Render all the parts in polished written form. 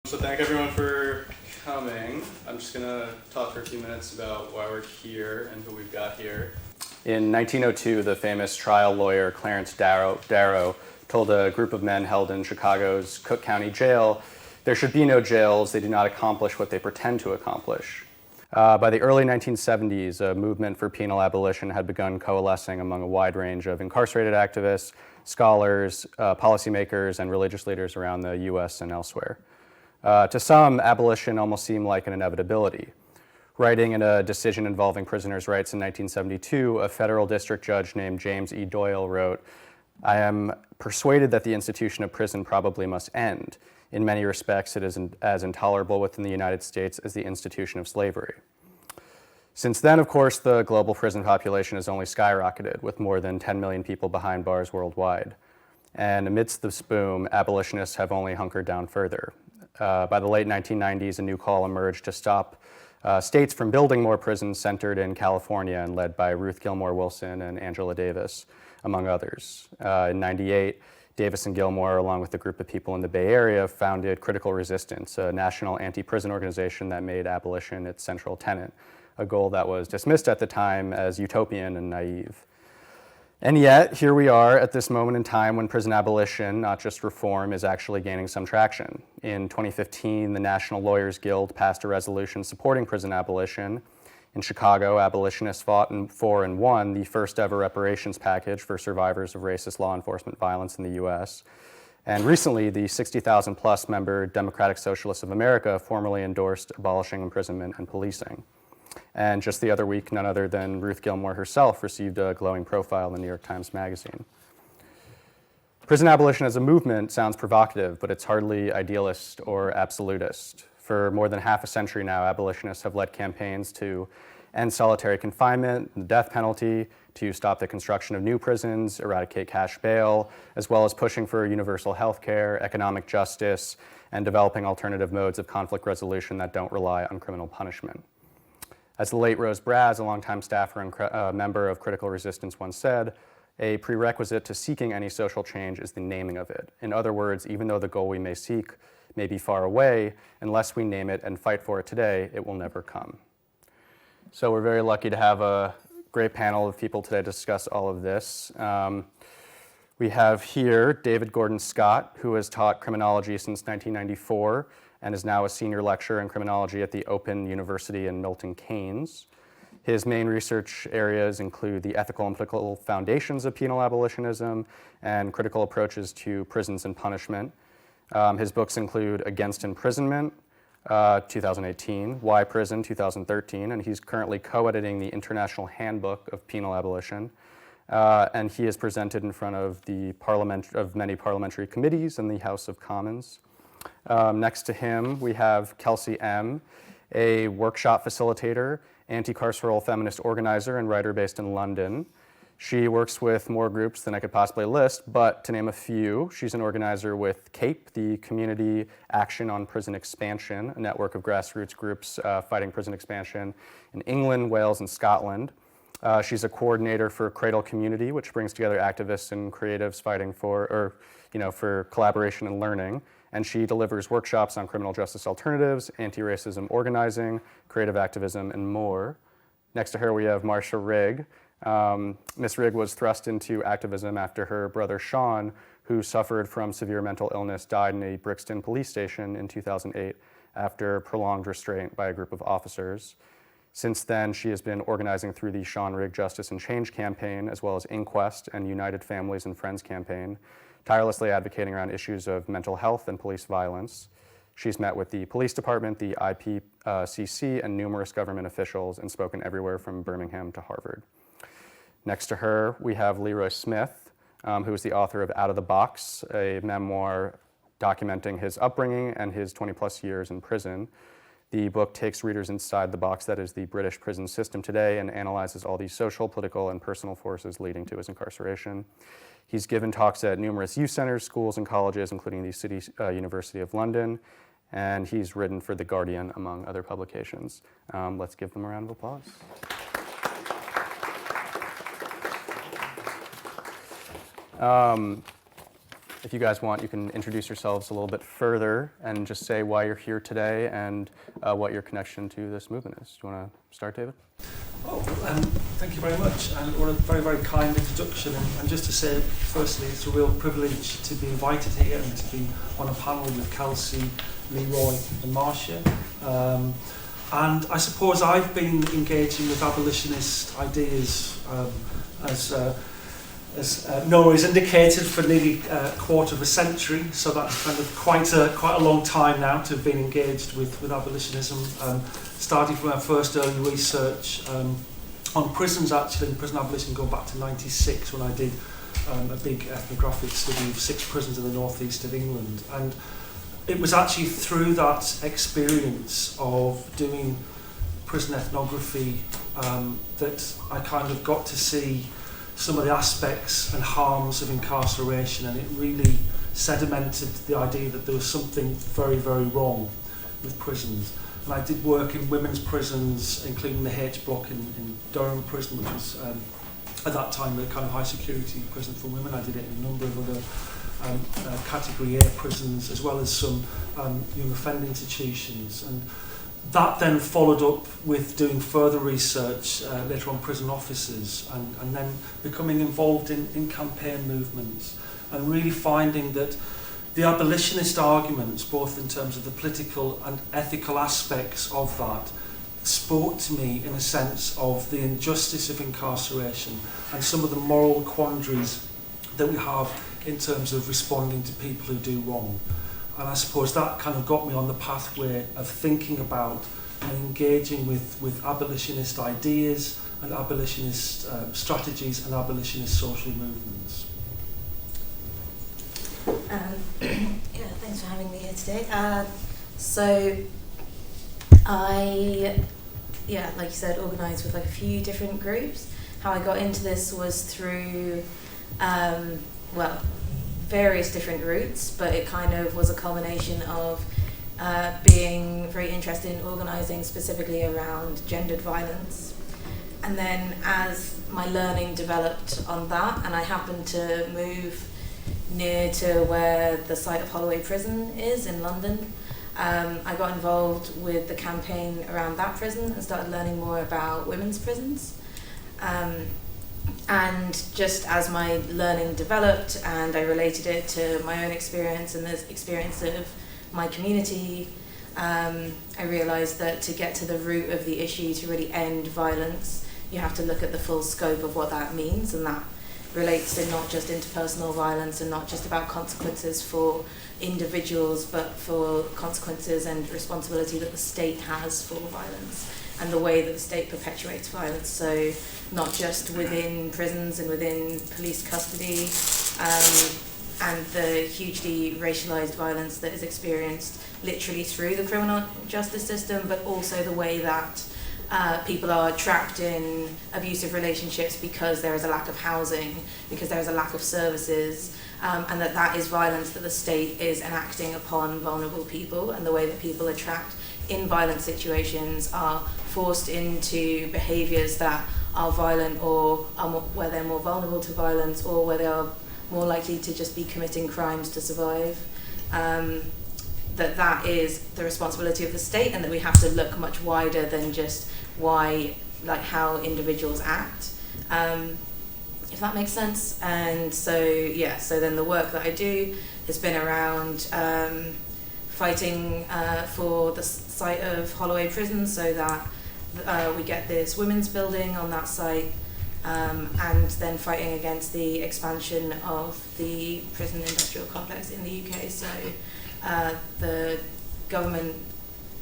So thank everyone for coming. I'm just going to talk for a few minutes about why we're here and who we've got here. In 1902, the famous trial lawyer Clarence Darrow told a group of men held in Chicago's Cook County Jail, "There should be no jails. They do not accomplish what they pretend to accomplish." By the early 1970s, a movement for penal abolition had begun coalescing among a wide range of incarcerated activists, scholars, policymakers, and religious leaders around the US and elsewhere. To some, abolition almost seemed like an inevitability. Writing in a decision involving prisoners' rights in 1972, a federal district judge named James E. Doyle wrote, "I am persuaded that the institution of prison probably must end. In many respects, it is as intolerable within the United States as the institution of slavery." Since then, of course, the global prison population has only skyrocketed, with more than 10 million people behind bars worldwide. And amidst this boom, abolitionists have only hunkered down further. By the late 1990s, a new call emerged to stop states from building more prisons centered in California and led by Ruth Gilmore Wilson and Angela Davis, among others. In 98, Davis and Gilmore, along with a group of people in the Bay Area, founded Critical Resistance, a national anti-prison organization that made abolition its central tenet, a goal that was dismissed at the time as utopian and naive. And yet, here we are at this moment in time when prison abolition, not just reform, is actually gaining some traction. In 2015, the National Lawyers Guild passed a resolution supporting prison abolition. In Chicago, abolitionists fought for and won the first ever reparations package for survivors of racist law enforcement violence in the US. And recently, the 60,000 plus member Democratic Socialists of America formally endorsed abolishing imprisonment and policing. And just the other week, none other than Ruth Gilmore herself received a glowing profile in the New York Times Magazine. Prison abolition as a movement sounds provocative, but it's hardly idealist or absolutist. For more than half a century now, abolitionists have led campaigns to end solitary confinement, the death penalty, to stop the construction of new prisons, eradicate cash bail, as well as pushing for universal health care, economic justice, and developing alternative modes of conflict resolution that don't rely on criminal punishment. As the late Rose Braz, a longtime staffer and member of Critical Resistance, once said, "A prerequisite to seeking any social change is the naming of it. In other words, even though the goal we may seek may be far away, unless we name it and fight for it today, it will never come." So we're very lucky to have a great panel of people today to discuss all of this. We have here David Gordon Scott, who has taught criminology since 1994 and is now a senior lecturer in criminology at the Open University in Milton Keynes. His main research areas include the ethical and political foundations of penal abolitionism and critical approaches to prisons and punishment. His books include Against Imprisonment, 2018, Why Prison, 2013, and he's currently co-editing the International Handbook of Penal Abolition. And he is presented in front of many parliamentary committees in the House of Commons. Next to him, we have Kelsey M, a workshop facilitator, anti-carceral feminist organizer, and writer based in London. She works with more groups than I could possibly list, but to name a few, she's an organizer with CAPE, the Community Action on Prison Expansion, a network of grassroots groups fighting prison expansion in England, Wales, and Scotland. She's a coordinator for Cradle Community, which brings together activists and creatives fighting for collaboration and learning. And she delivers workshops on criminal justice alternatives, anti-racism organizing, creative activism, and more. Next to her, we have Marcia Rigg. Ms. Rigg was thrust into activism after her brother Sean, who suffered from severe mental illness, died in a Brixton police station in 2008 after prolonged restraint by a group of officers. Since then, she has been organizing through the Sean Rigg Justice and Change campaign, as well as Inquest and United Families and Friends campaign, tirelessly advocating around issues of mental health and police violence. She's met with the police department, the IPCC, and numerous government officials and spoken everywhere from Birmingham to Harvard. Next to her, we have Leroy Smith, who is the author of Out of the Box, a memoir documenting his upbringing and his 20-plus years in prison. The book takes readers inside the box that is the British prison system today and analyzes all the social, political, and personal forces leading to his incarceration. He's given talks at numerous youth centers, schools, and colleges, including the City University of London, and he's written for The Guardian, among other publications. Let's give them a round of applause. if you guys want, you can introduce yourselves a little bit further and just say why you're here today and what your connection to this movement is. Do you want to start, David? Thank you very much, and what a very, very kind introduction. And just to say, firstly, it's a real privilege to be invited here and to be on a panel with Kelsey, Leroy and Marcia. And I suppose I've been engaging with abolitionist ideas as Noah has indicated, for nearly a quarter of a century, so that's kind of quite a long time now to have been engaged with abolitionism, starting from our first early research on prisons, actually, in prison abolition, going back to '96 when I did a big ethnographic study of 6 prisons in the northeast of England. And it was actually through that experience of doing prison ethnography that I kind of got to see some of the aspects and harms of incarceration, and it really sedimented the idea that there was something very, very wrong with prisons. And I did work in women's prisons, including the H block in Durham prison, which was at that time a kind of high security prison for women. I did it in a number of other category A prisons, as well as some young offender institutions. And that then followed up with doing further research later on prison officers, and then becoming involved in campaign movements, and really finding that the abolitionist arguments, both in terms of the political and ethical aspects of that, spoke to me in a sense of the injustice of incarceration and some of the moral quandaries that we have in terms of responding to people who do wrong. And I suppose that kind of got me on the pathway of thinking about and engaging with abolitionist ideas and abolitionist strategies and abolitionist social movements. Yeah, thanks for having me here today. So I, like you said, organised with like a few different groups. How I got into this was through, various different routes, but it kind of was a culmination of being very interested in organising specifically around gendered violence. And then as my learning developed on that, and I happened to move near to where the site of Holloway Prison is in London, I got involved with the campaign around that prison and started learning more about women's prisons. And just as my learning developed and I related it to my own experience and the experience of my community, I realised that to get to the root of the issue, to really end violence, you have to look at the full scope of what that means, and that relates to not just interpersonal violence and not just about consequences for individuals, but for consequences and responsibility that the state has for violence and the way that the state perpetuates violence. So not just within prisons and within police custody, and the hugely racialized violence that is experienced literally through the criminal justice system, but also the way that people are trapped in abusive relationships because there is a lack of housing, because there is a lack of services, and that is violence that the state is enacting upon vulnerable people, and the way that people are trapped in violent situations are forced into behaviours that are violent, or are where they're more vulnerable to violence, or where they are more likely to just be committing crimes to survive. That is the responsibility of the state, and that we have to look much wider than just how individuals act, if that makes sense. And so then the work that I do has been around fighting for the site of Holloway Prison, so that we get this women's building on that site, and then fighting against the expansion of the prison industrial complex in the UK. So the government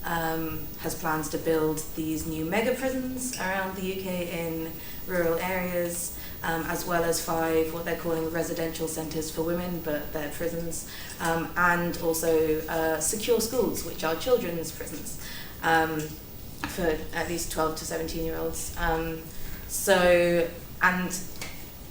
has plans to build these new mega prisons around the UK in rural areas, as well as 5 what they're calling residential centres for women, but they're prisons, and also secure schools, which are children's prisons for at least 12 to 17-year-olds. And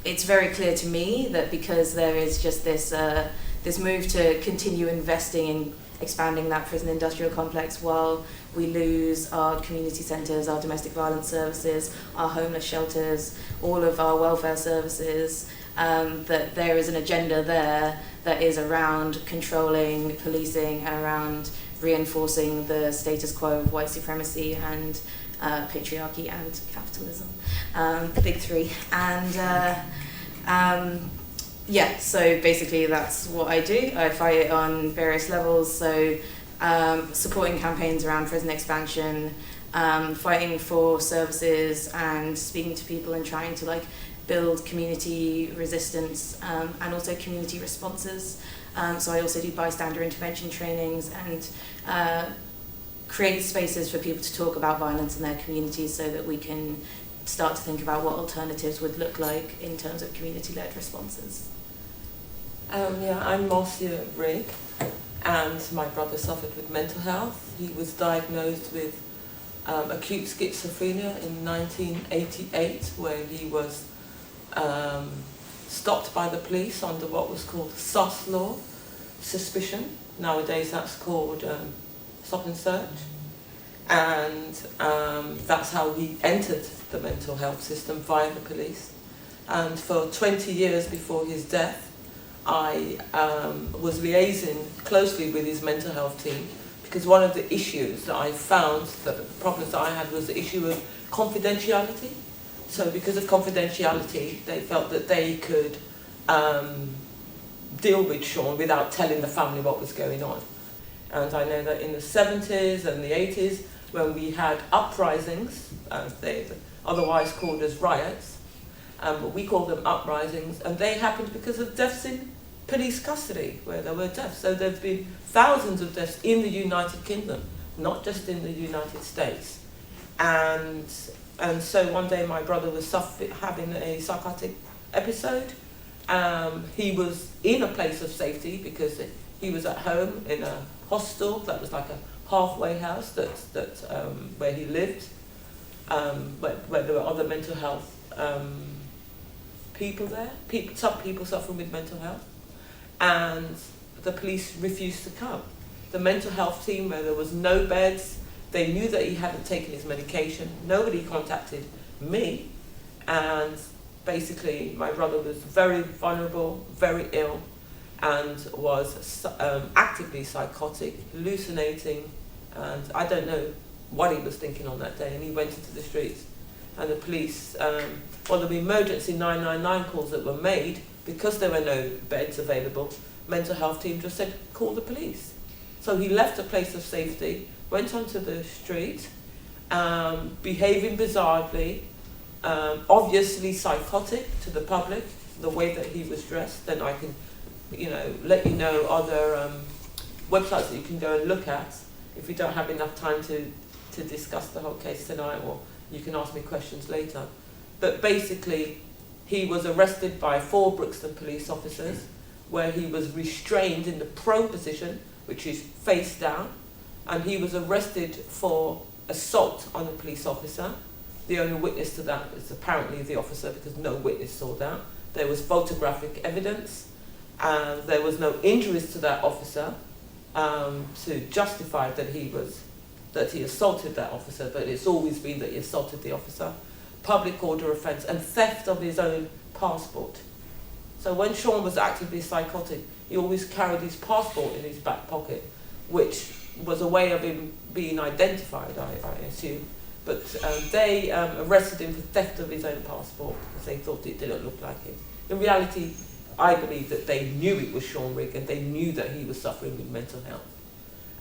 it's very clear to me that because there is just this move to continue investing in expanding that prison industrial complex while we lose our community centres, our domestic violence services, our homeless shelters, all of our welfare services, that there is an agenda there that is around controlling, policing, and around reinforcing the status quo of white supremacy and patriarchy and capitalism, the big three. And yeah, so basically that's what I do. I fight it on various levels, so supporting campaigns around prison expansion, fighting for services and speaking to people and trying to like build community resistance and also community responses. So I also do bystander intervention trainings and create spaces for people to talk about violence in their communities so that we can start to think about what alternatives would look like in terms of community-led responses. Yeah, I'm Marcia Rigg, and my brother suffered with mental health. He was diagnosed with acute schizophrenia in 1988, where he was stopped by the police under what was called SOS law, suspicion. Nowadays that's called stop and search. And that's how he entered the mental health system, via the police. And for 20 years before his death, I was liaising closely with his mental health team, because one of the issues that I found, the problems that I had, was the issue of confidentiality. So because of confidentiality, they felt that they could deal with Sean without telling the family what was going on. And I know that in the 70s and the 80s, when we had uprisings, as they otherwise called as riots, but we called them uprisings, and they happened because of deaths in police custody, where there were deaths. So there's been thousands of deaths in the United Kingdom, not just in the United States. And so one day my brother was having a psychotic episode. He was in a place of safety because he was at home in a hostel that was like a halfway house where he lived, where there were other mental health people there, some people suffering with mental health, and the police refused to come. The mental health team, where there was no beds, they knew that he hadn't taken his medication. Nobody contacted me, and basically my brother was very vulnerable, very ill, and was actively psychotic, hallucinating, and I don't know what he was thinking on that day, and he went into the streets. And the police, the emergency 999 calls that were made, because there were no beds available, mental health team just said, call the police. So he left a place of safety, went onto the street, behaving bizarrely, obviously psychotic to the public, the way that he was dressed. Then I can, let you know other websites that you can go and look at if we don't have enough time to discuss the whole case tonight, or you can ask me questions later. But basically, he was arrested by 4 Brixton police officers, where he was restrained in the prone position, which is face down, and he was arrested for assault on a police officer. The only witness to that is apparently the officer, because no witness saw that. There was photographic evidence, and there was no injuries to that officer to justify that he assaulted that officer, but it's always been that he assaulted the officer. Public order offence and theft of his own passport. So when Sean was actively psychotic, he always carried his passport in his back pocket, which was a way of him being identified, I assume. But they arrested him for theft of his own passport because they thought it didn't look like him. In reality, I believe that they knew it was Sean Rigg, and they knew that he was suffering with mental health.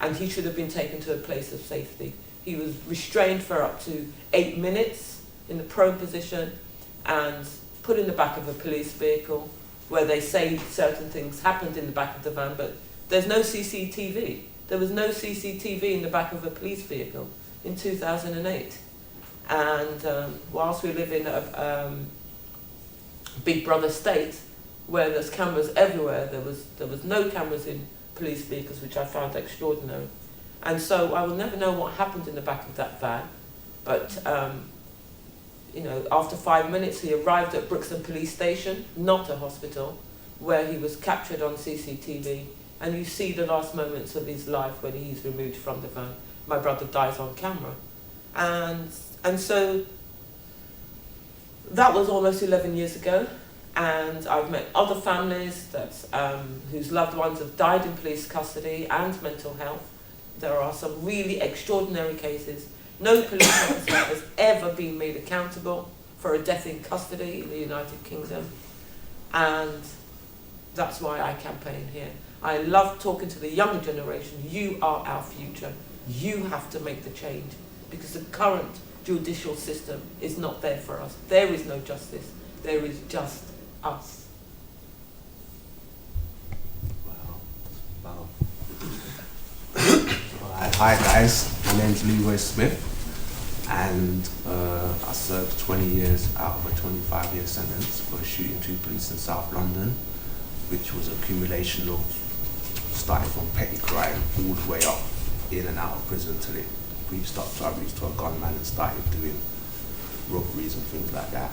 And he should have been taken to a place of safety. He was restrained for up to 8 minutes in the prone position and put in the back of a police vehicle, where they say certain things happened in the back of the van, but there's no CCTV. There was no CCTV in the back of a police vehicle in 2008. And whilst we live in a Big Brother state, where there's cameras everywhere, there was no cameras in police vehicles, which I found extraordinary. And so I will never know what happened in the back of that van, but after 5 minutes he arrived at Brixton Police Station, not a hospital, where he was captured on CCTV, and you see the last moments of his life when he's removed from the van. My brother dies on camera. And so that was almost 11 years ago, And I've met other families whose loved ones have died in police custody and mental health. There are some really extraordinary cases. No police officer has ever been made accountable for a death in custody in the United Kingdom. And that's why I campaign here. I love talking to the younger generation. You are our future. You have to make the change, because the current judicial system is not there for us. There is no justice. There is just us. Wow. Hi guys, my name's Leroy Smith, and I served 20 years out of a 25-year sentence for shooting 2 police in South London, which was an accumulation of starting from petty crime all the way up in and out of prison till it reached up to I reached to a gunman and started doing robberies and things like that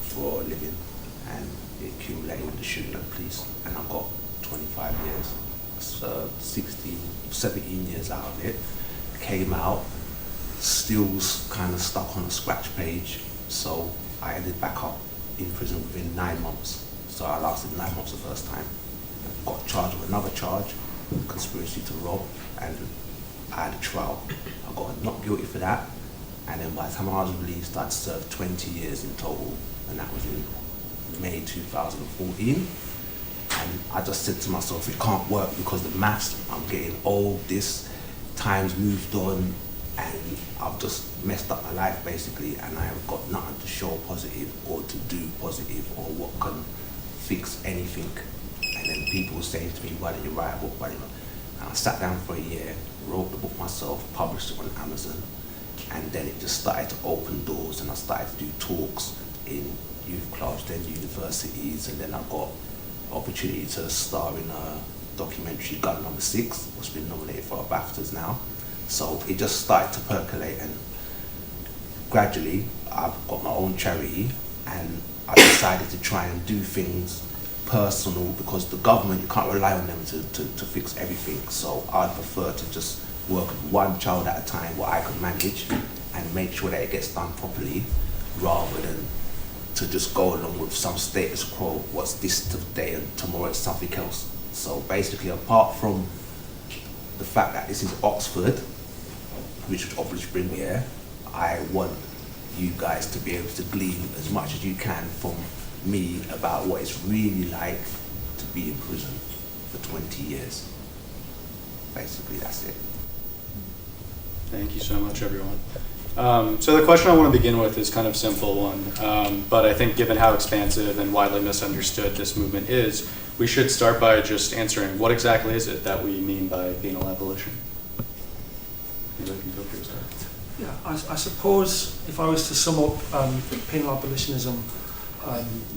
for a living, and it accumulated with the shooting of the police, and I got 25 years. 17 years out of it. Came out, still was kind of stuck on a scratch page, so I ended back up in prison within 9 months. So I lasted 9 months the first time. Got charged with another charge, conspiracy to rob, and I had a trial. I got not guilty for that, and then by the time I was released, I'd served 20 years in total, and that was in May 2014. And I just said to myself, it can't work because the maths, I'm getting old, this time's moved on, and I've just messed up my life basically, and I have got nothing to show positive or to do positive or what can fix anything. And then people saying to me, why don't you write a book, why don't you? And I sat down for a year, wrote the book myself, published it on Amazon, and then it just started to open doors, and I started to do talks in youth clubs, then universities, and then I got opportunity to star in a documentary, Gun Number 6, which has been nominated for BAFTAs now. So it just started to percolate, and gradually I've got my own charity, and I decided to try and do things personal, because the government, you can't rely on them to fix everything. So I prefer to just work with one child at a time, what I can manage, and make sure that it gets done properly, rather than to just go along with some status quo, what's this today and tomorrow it's something else. So basically, apart from the fact that this is Oxford, which would obviously bring me here, I want you guys to be able to glean as much as you can from me about what it's really like to be in prison for 20 years. Basically, that's it. Thank you so much, everyone. So the question I want to begin with is kind of a simple one, but I think given how expansive and widely misunderstood this movement is, we should start by just answering what exactly is it that we mean by penal abolition? Anybody can feel free to start. Yeah, I suppose if I was to sum up penal abolitionism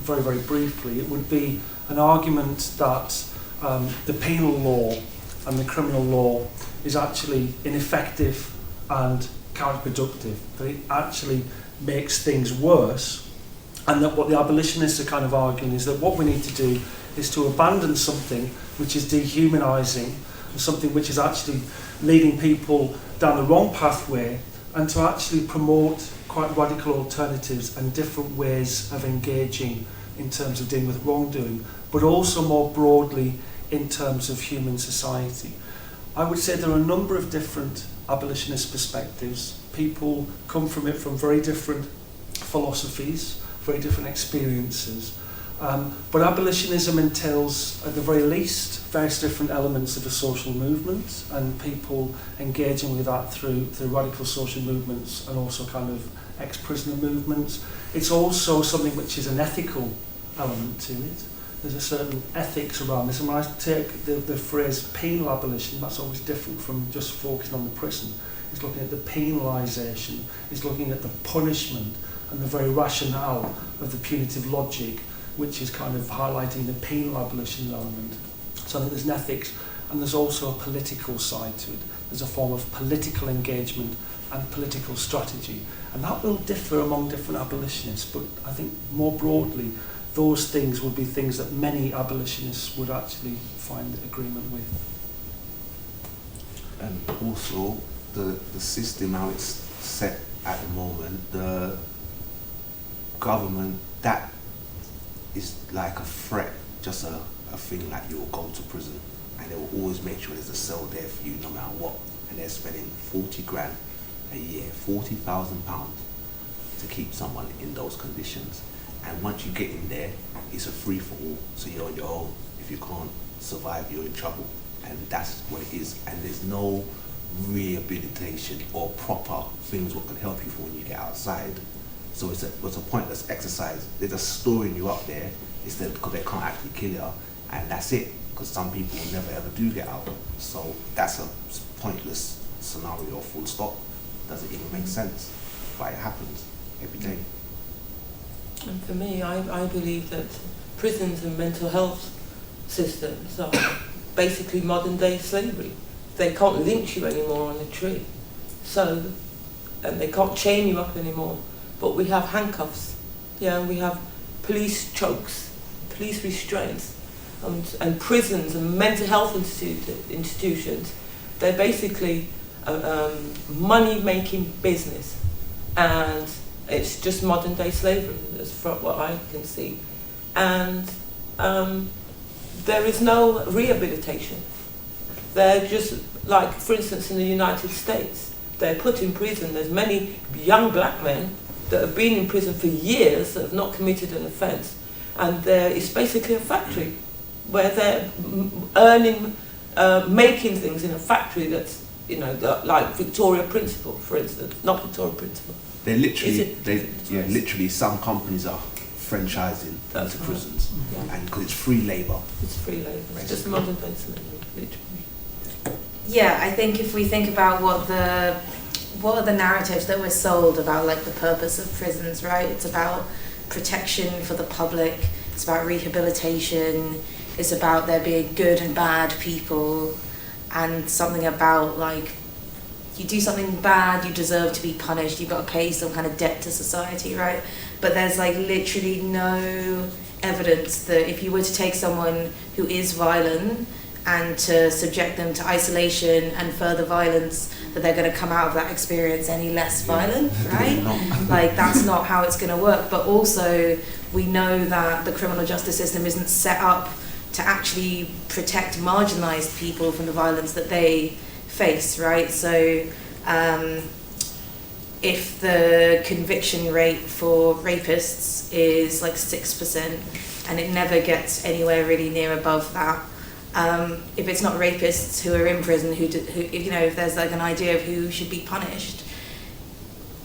very, very briefly, it would be an argument that the penal law and the criminal law is actually ineffective and counterproductive, that it actually makes things worse, and that what the abolitionists are kind of arguing is that what we need to do is to abandon something which is dehumanising and something which is actually leading people down the wrong pathway, and to actually promote quite radical alternatives and different ways of engaging in terms of dealing with wrongdoing, but also more broadly in terms of human society. I would say there are a number of different abolitionist perspectives. People come from it from very different philosophies, very different experiences. But abolitionism entails, at the very least, various different elements of a social movement, and people engaging with that through radical social movements and also kind of ex-prisoner movements. It's also something which is an ethical element to it. There's a certain ethics around this, and when I take the phrase penal abolition, that's always different from just focusing on the prison. It's looking at the penalisation, it's looking at the punishment and the very rationale of the punitive logic, which is kind of highlighting the penal abolition element. So I think there's an ethics, and there's also a political side to it. There's a form of political engagement and political strategy, and that will differ among different abolitionists, but I think more broadly those things would be things that many abolitionists would actually find agreement with. And also the system, how it's set at the moment, the government, that is like a threat, just a thing like you'll go to prison and they will always make sure there's a cell there for you no matter what. And they're spending 40 grand a year, £40,000 to keep someone in those conditions. And once you get in there, it's a free for all. So you're on your own. If you can't survive, you're in trouble. And that's what it is. And there's no rehabilitation or proper things what can help you for when you get outside. So it's a pointless exercise. They're just storing you up there instead because they can't actually kill you, and that's it. Because some people will never ever do get out. So that's a pointless scenario. Full stop. Doesn't even make sense, but it happens every day. And for me, I believe that prisons and mental health systems are basically modern day slavery. They can't lynch you anymore on a tree, so, and they can't chain you up anymore. But we have handcuffs, yeah, we have police chokes, police restraints, and prisons and mental health institutions. They're basically money-making business, and it's just modern day slavery, as from what I can see. And there is no rehabilitation. They're just, like, for instance, in the United States, they're put in prison. There's many young black men that have been in prison for years that have not committed an offence, and it's basically a factory where they're earning, making things in a factory that's, you know, like Victoria Principal, for instance, not Victoria Principal. They're literally, literally some companies are franchising into prisons, and because it's free labour. It's free labour. It's just modern day slavery, literally. Yeah, I think if we think about what are the narratives that we're sold about, like, the purpose of prisons, right? It's about protection for the public, it's about rehabilitation, it's about there being good and bad people, and something about, like, you do something bad, you deserve to be punished, you've got to pay some kind of debt to society, right? But there's, like, literally no evidence that if you were to take someone who is violent and to subject them to isolation and further violence, that they're going to come out of that experience any less violent, right? Like, that's not how it's going to work. But also, we know that the criminal justice system isn't set up to actually protect marginalised people from the violence that they face, right? So if the conviction rate for rapists is like 6%, and it never gets anywhere really near above that, if it's not rapists who are in prison, who you know, if there's like an idea of who should be punished,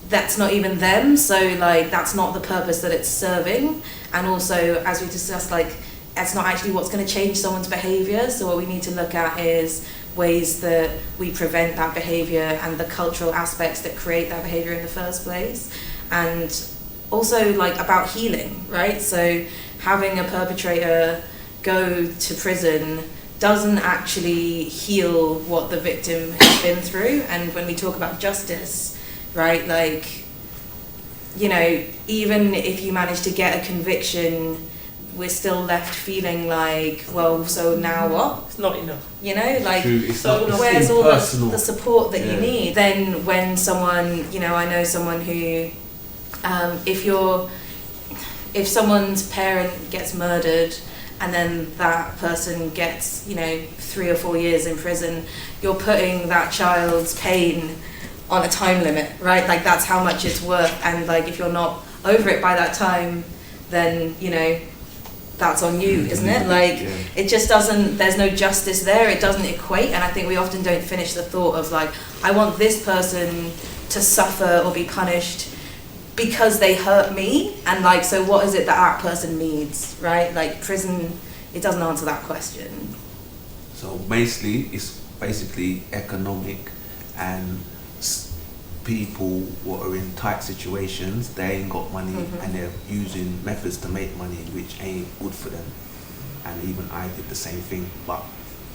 that's not even them. So, like, that's not the purpose that it's serving. And also, as we discussed, like, that's not actually what's going to change someone's behaviour. So what we need to look at is ways that we prevent that behaviour and the cultural aspects that create that behaviour in the first place. And also, like, about healing, right? So having a perpetrator go to prison doesn't actually heal what the victim has been through. And when we talk about justice, right, like, you know, even if you manage to get a conviction, we're still left feeling like, well, so now what? It's not enough. You know, like, So where's all the support that you need? Then when someone, you know, I know someone who, if someone's parent gets murdered and then that person gets, you know, 3 or 4 years in prison, you're putting that child's pain on a time limit, right? Like, that's how much it's worth. And, like, if you're not over it by that time, then, you know, that's on you, isn't it? Like, it just doesn't, there's no justice there, it doesn't equate. And I think we often don't finish the thought of, like, I want this person to suffer or be punished because they hurt me, and, like, so what is it that person needs, right? Like, prison, it doesn't answer that question. So basically, it's basically economic, and people who are in tight situations, they ain't got money, and they're using methods to make money which ain't good for them. And even I did the same thing. But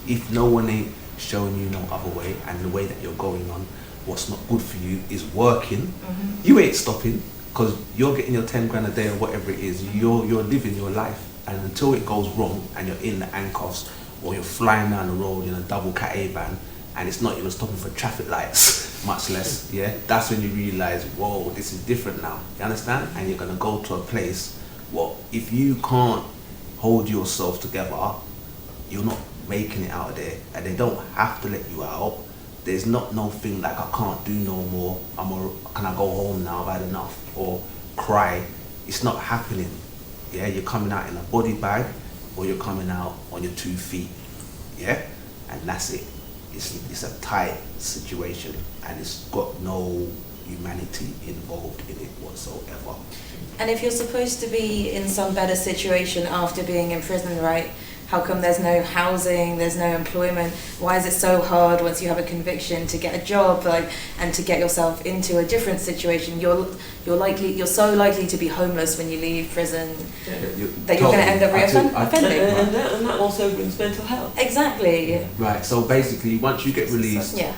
if no one ain't showing you no other way, and the way that you're going on, what's not good for you is working, you ain't stopping, because you're getting your 10 grand a day or whatever it is. You're living your life, and until it goes wrong and you're in the handcuffs, or you're flying down the road in a double Cat A van and it's not even stopping for traffic lights, much less, that's when you realise, whoa, this is different now, you understand? And you're going to go to a place Well, if you can't hold yourself together, you're not making it out of there, and they don't have to let you out. There's not no thing like I can't do no more. Can I go home now? I've had enough, or cry. It's not happening. Yeah, you're coming out in a body bag, or you're coming out on your 2 feet. Yeah, and that's it. It's a tight situation, and it's got no humanity involved in it whatsoever. And if you're supposed to be in some better situation after being in prison, right? How come there's no housing, there's no employment? Why is it so hard once you have a conviction to get a job, and to get yourself into a different situation? You're so likely to be homeless when you leave prison that you're going to end up offending. And that also brings mental health. Exactly. Right. So basically, once you get released, Yeah.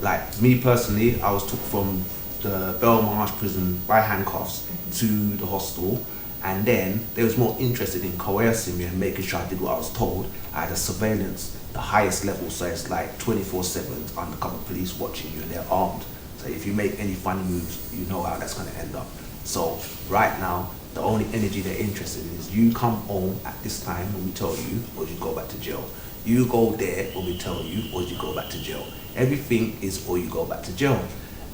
like me personally, I was took from the Belmarsh prison by handcuffs to the hostel. And then they was more interested in coercing me and making sure I did what I was told. I had a surveillance, the highest level, so it's like 24/7 undercover police watching you, and they're armed. So if you make any funny moves, you know how that's going to end up. So right now, the only energy they're interested in is you come home at this time when we tell you, or you go back to jail. You go there when we tell you, or you go back to jail. Everything is or you go back to jail.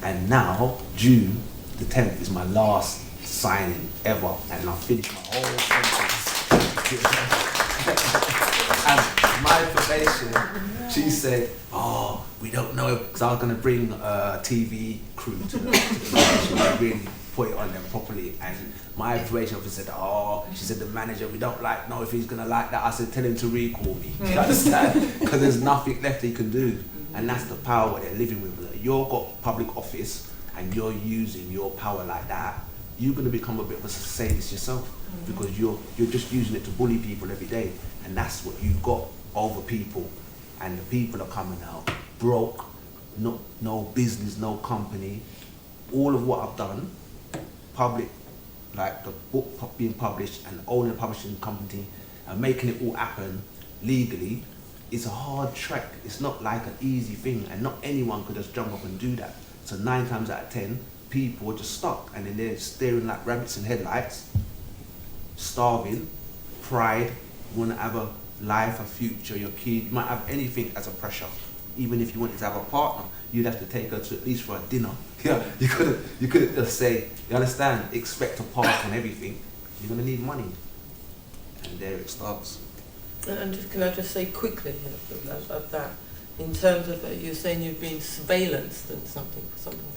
And now, June the 10th is my last signing ever, and I've finished my whole sentence. And my probation, she said, "Oh, we don't know," because I was going to bring a TV crew to the probation and really put it on them properly. And my probation officer said, "Oh," she said, "the manager, we don't know if he's going to like that." I said, "Tell him to recall me." Do you understand? Because there's nothing left he can do. And that's the power they're living with. You've got public office and you're using your power like that, you're going to become a bit of a sadist yourself, because you're just using it to bully people every day, and that's what you got over people. And the people are coming out broke, no business, no company. All of what I've done, public, like the book being published and owning a publishing company and making it all happen legally, is a hard trek. It's not like an easy thing, and not anyone could just jump up and do that. So 9 times out of 10, people are just stuck, and then they're staring like rabbits in headlights, starving, pride, want to have a life, a future, your kid. You might have anything as a pressure. Even if you wanted to have a partner, you'd have to take her to at least for a dinner. Yeah, you couldn't just say, you understand, expect a part on everything. You're going to need money. And there it starts. And can I just say quickly of that, in terms of you're saying you've been surveillanced and something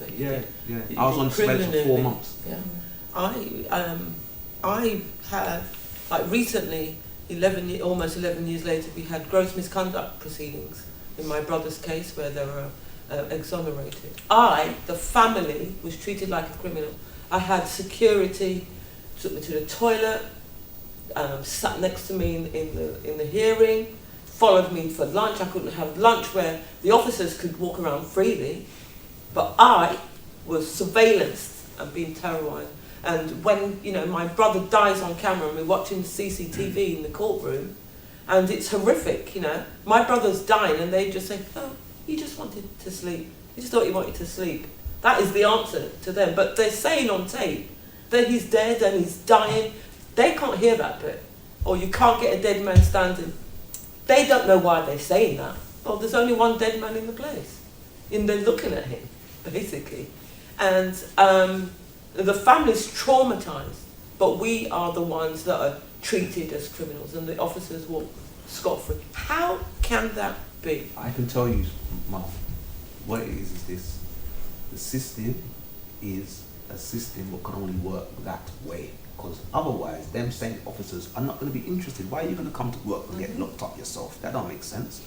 that you did. Yeah. I was on surveillance for 4 months. Yeah. I had, like recently, almost 11 years later, we had gross misconduct proceedings in my brother's case where they were exonerated. The family, was treated like a criminal. I had security, took me to the toilet, sat next to me in the hearing, followed me for lunch. I couldn't have lunch where the officers could walk around freely, but I was surveillanced and being terrorised. And when my brother dies on camera and we're watching CCTV in the courtroom, and it's horrific, my brother's dying and they just say, "Oh, he just wanted to sleep. He just thought he wanted to sleep." That is the answer to them. But they're saying on tape that he's dead and he's dying. They can't hear that bit. Or you can't get a dead man standing. They don't know why they're saying that. Well, there's only one dead man in the place. And they're looking at him, basically. And the family's traumatised, but we are the ones that are treated as criminals, and the officers walk scot-free. How can that be? I can tell you, Mum, what it is this. The system is a system that can only work that way. Because otherwise, them same officers are not going to be interested. Why are you going to come to work and get locked up yourself? That don't make sense.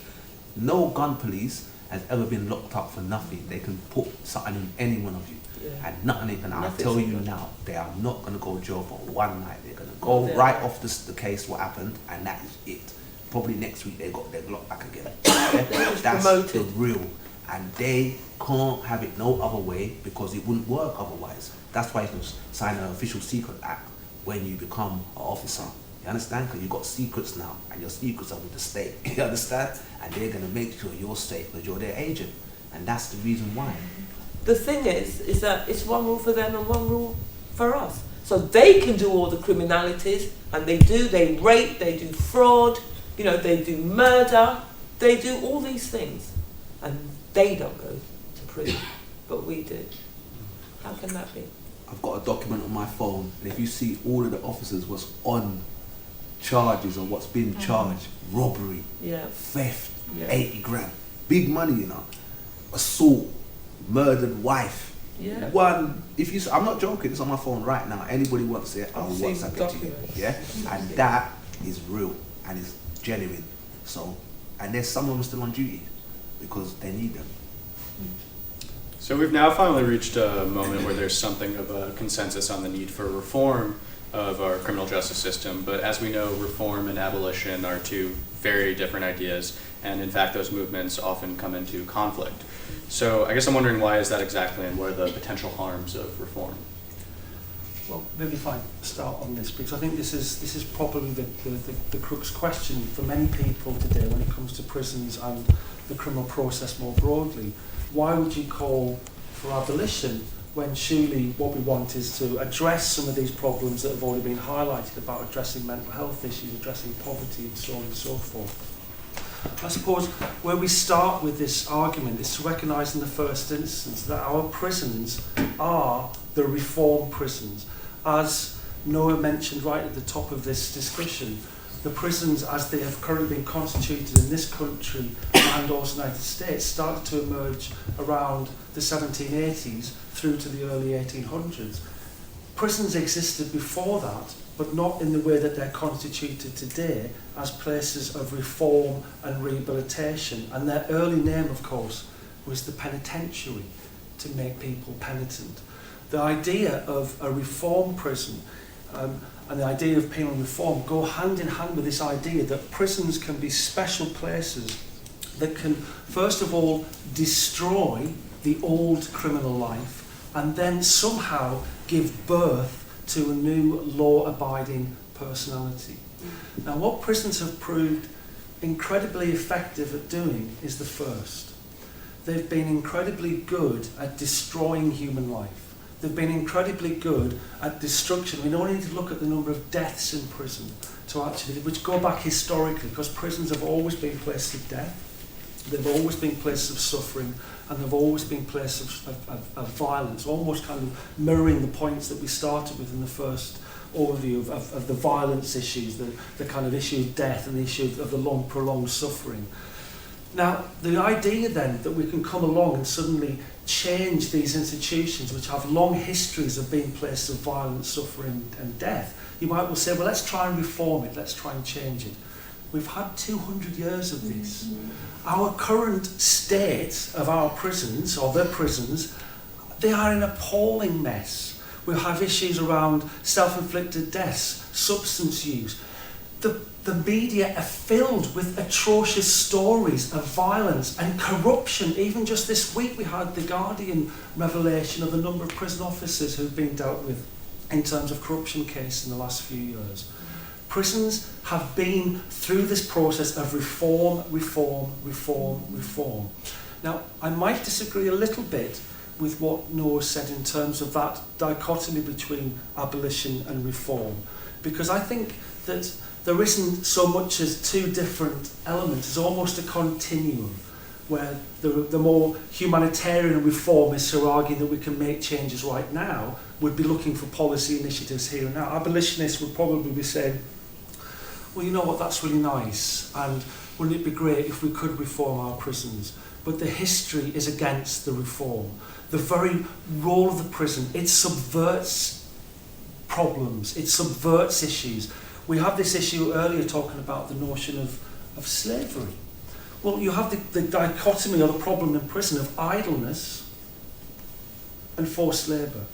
No gun police has ever been locked up for nothing. They can put something in any one of you. Yeah. And nothing even. I'll tell you now, they are not going to go to jail for one night. They're going to go right off the case, what happened, and that is it. Probably next week they got their Glock back again. That's promoted. The real. And they can't have it no other way, because it wouldn't work otherwise. That's why you can sign an official secret act when you become an officer. You understand? Because you've got secrets now, and your secrets are with the state. You understand? And they're going to make sure you're safe because you're their agent. And that's the reason why. The thing is that it's one rule for them and one rule for us. So they can do all the criminalities, and they rape, they do fraud, you know, they do murder, they do all these things, and they don't go to prison, but we do. How can that be? I've got a document on my phone, and if you see all of the officers was on charges or what's been charged, robbery, Yeah. theft, Yeah. 80 grand, big money, you know, assault, murdered wife. Yeah. One, if you, I'm not joking, it's on my phone right now. Anybody wants it, I'll I've seen WhatsApp the it to you. documents. Yeah, and that is real and is genuine. So, and there's some of them still on duty because they need them. So we've now finally reached a moment where there's something of a consensus on the need for reform of our criminal justice system, but as we know, reform and abolition are two very different ideas, and in fact those movements often come into conflict. So I guess I'm wondering, why is that exactly, and what are the potential harms of reform? Well, maybe if I start on this, because I think this is probably the crux question for many people today when it comes to prisons and the criminal process more broadly. Why would you call for abolition when surely what we want is to address some of these problems that have already been highlighted about addressing mental health issues, addressing poverty and so on and so forth? I suppose where we start with this argument is to recognise in the first instance that our prisons are the reform prisons. As Noah mentioned right at the top of this discussion, the prisons as they have currently been constituted in this country and also the United States started to emerge around the 1780s through to the early 1800s. Prisons existed before that, but not in the way that they're constituted today as places of reform and rehabilitation. And their early name, of course, was the penitentiary, to make people penitent. The idea of a reform prison and the idea of penal reform go hand in hand with this idea that prisons can be special places that can, first of all, destroy the old criminal life and then somehow give birth to a new law-abiding personality. Now, what prisons have proved incredibly effective at doing is the first. They've been incredibly good at destroying human life. They've been incredibly good at destruction. We don't need to look at the number of deaths in prison to actually, which go back historically, because prisons have always been places of death. They've always been places of suffering, and they've always been places of violence, almost kind of mirroring the points that we started with in the first overview of the violence issues, the kind of issue of death and the issue of the long, prolonged suffering. Now, the idea then that we can come along and suddenly change these institutions which have long histories of being places of violence, suffering and death, you might well say, well, let's try and reform it, let's try and change it. We've had 200 years of this. Our current state of our prisons, or the prisons, they are an appalling mess. We have issues around self-inflicted deaths, substance use. The media are filled with atrocious stories of violence and corruption. Even just this week we had the Guardian revelation of the number of prison officers who've been dealt with in terms of corruption case in the last few years. Prisons have been through this process of reform. Now, I might disagree a little bit with what Noah said in terms of that dichotomy between abolition and reform, because I think that there isn't so much as two different elements. It's almost a continuum where the more humanitarian reformists who are arguing that we can make changes right now would be looking for policy initiatives here and now. Abolitionists would probably be saying, well, you know what, that's really nice, and wouldn't it be great if we could reform our prisons? But the history is against the reform. The very role of the prison, it subverts problems, it subverts issues. We have this issue earlier talking about the notion of slavery. Well, you have the dichotomy or the problem in prison of idleness and forced labour.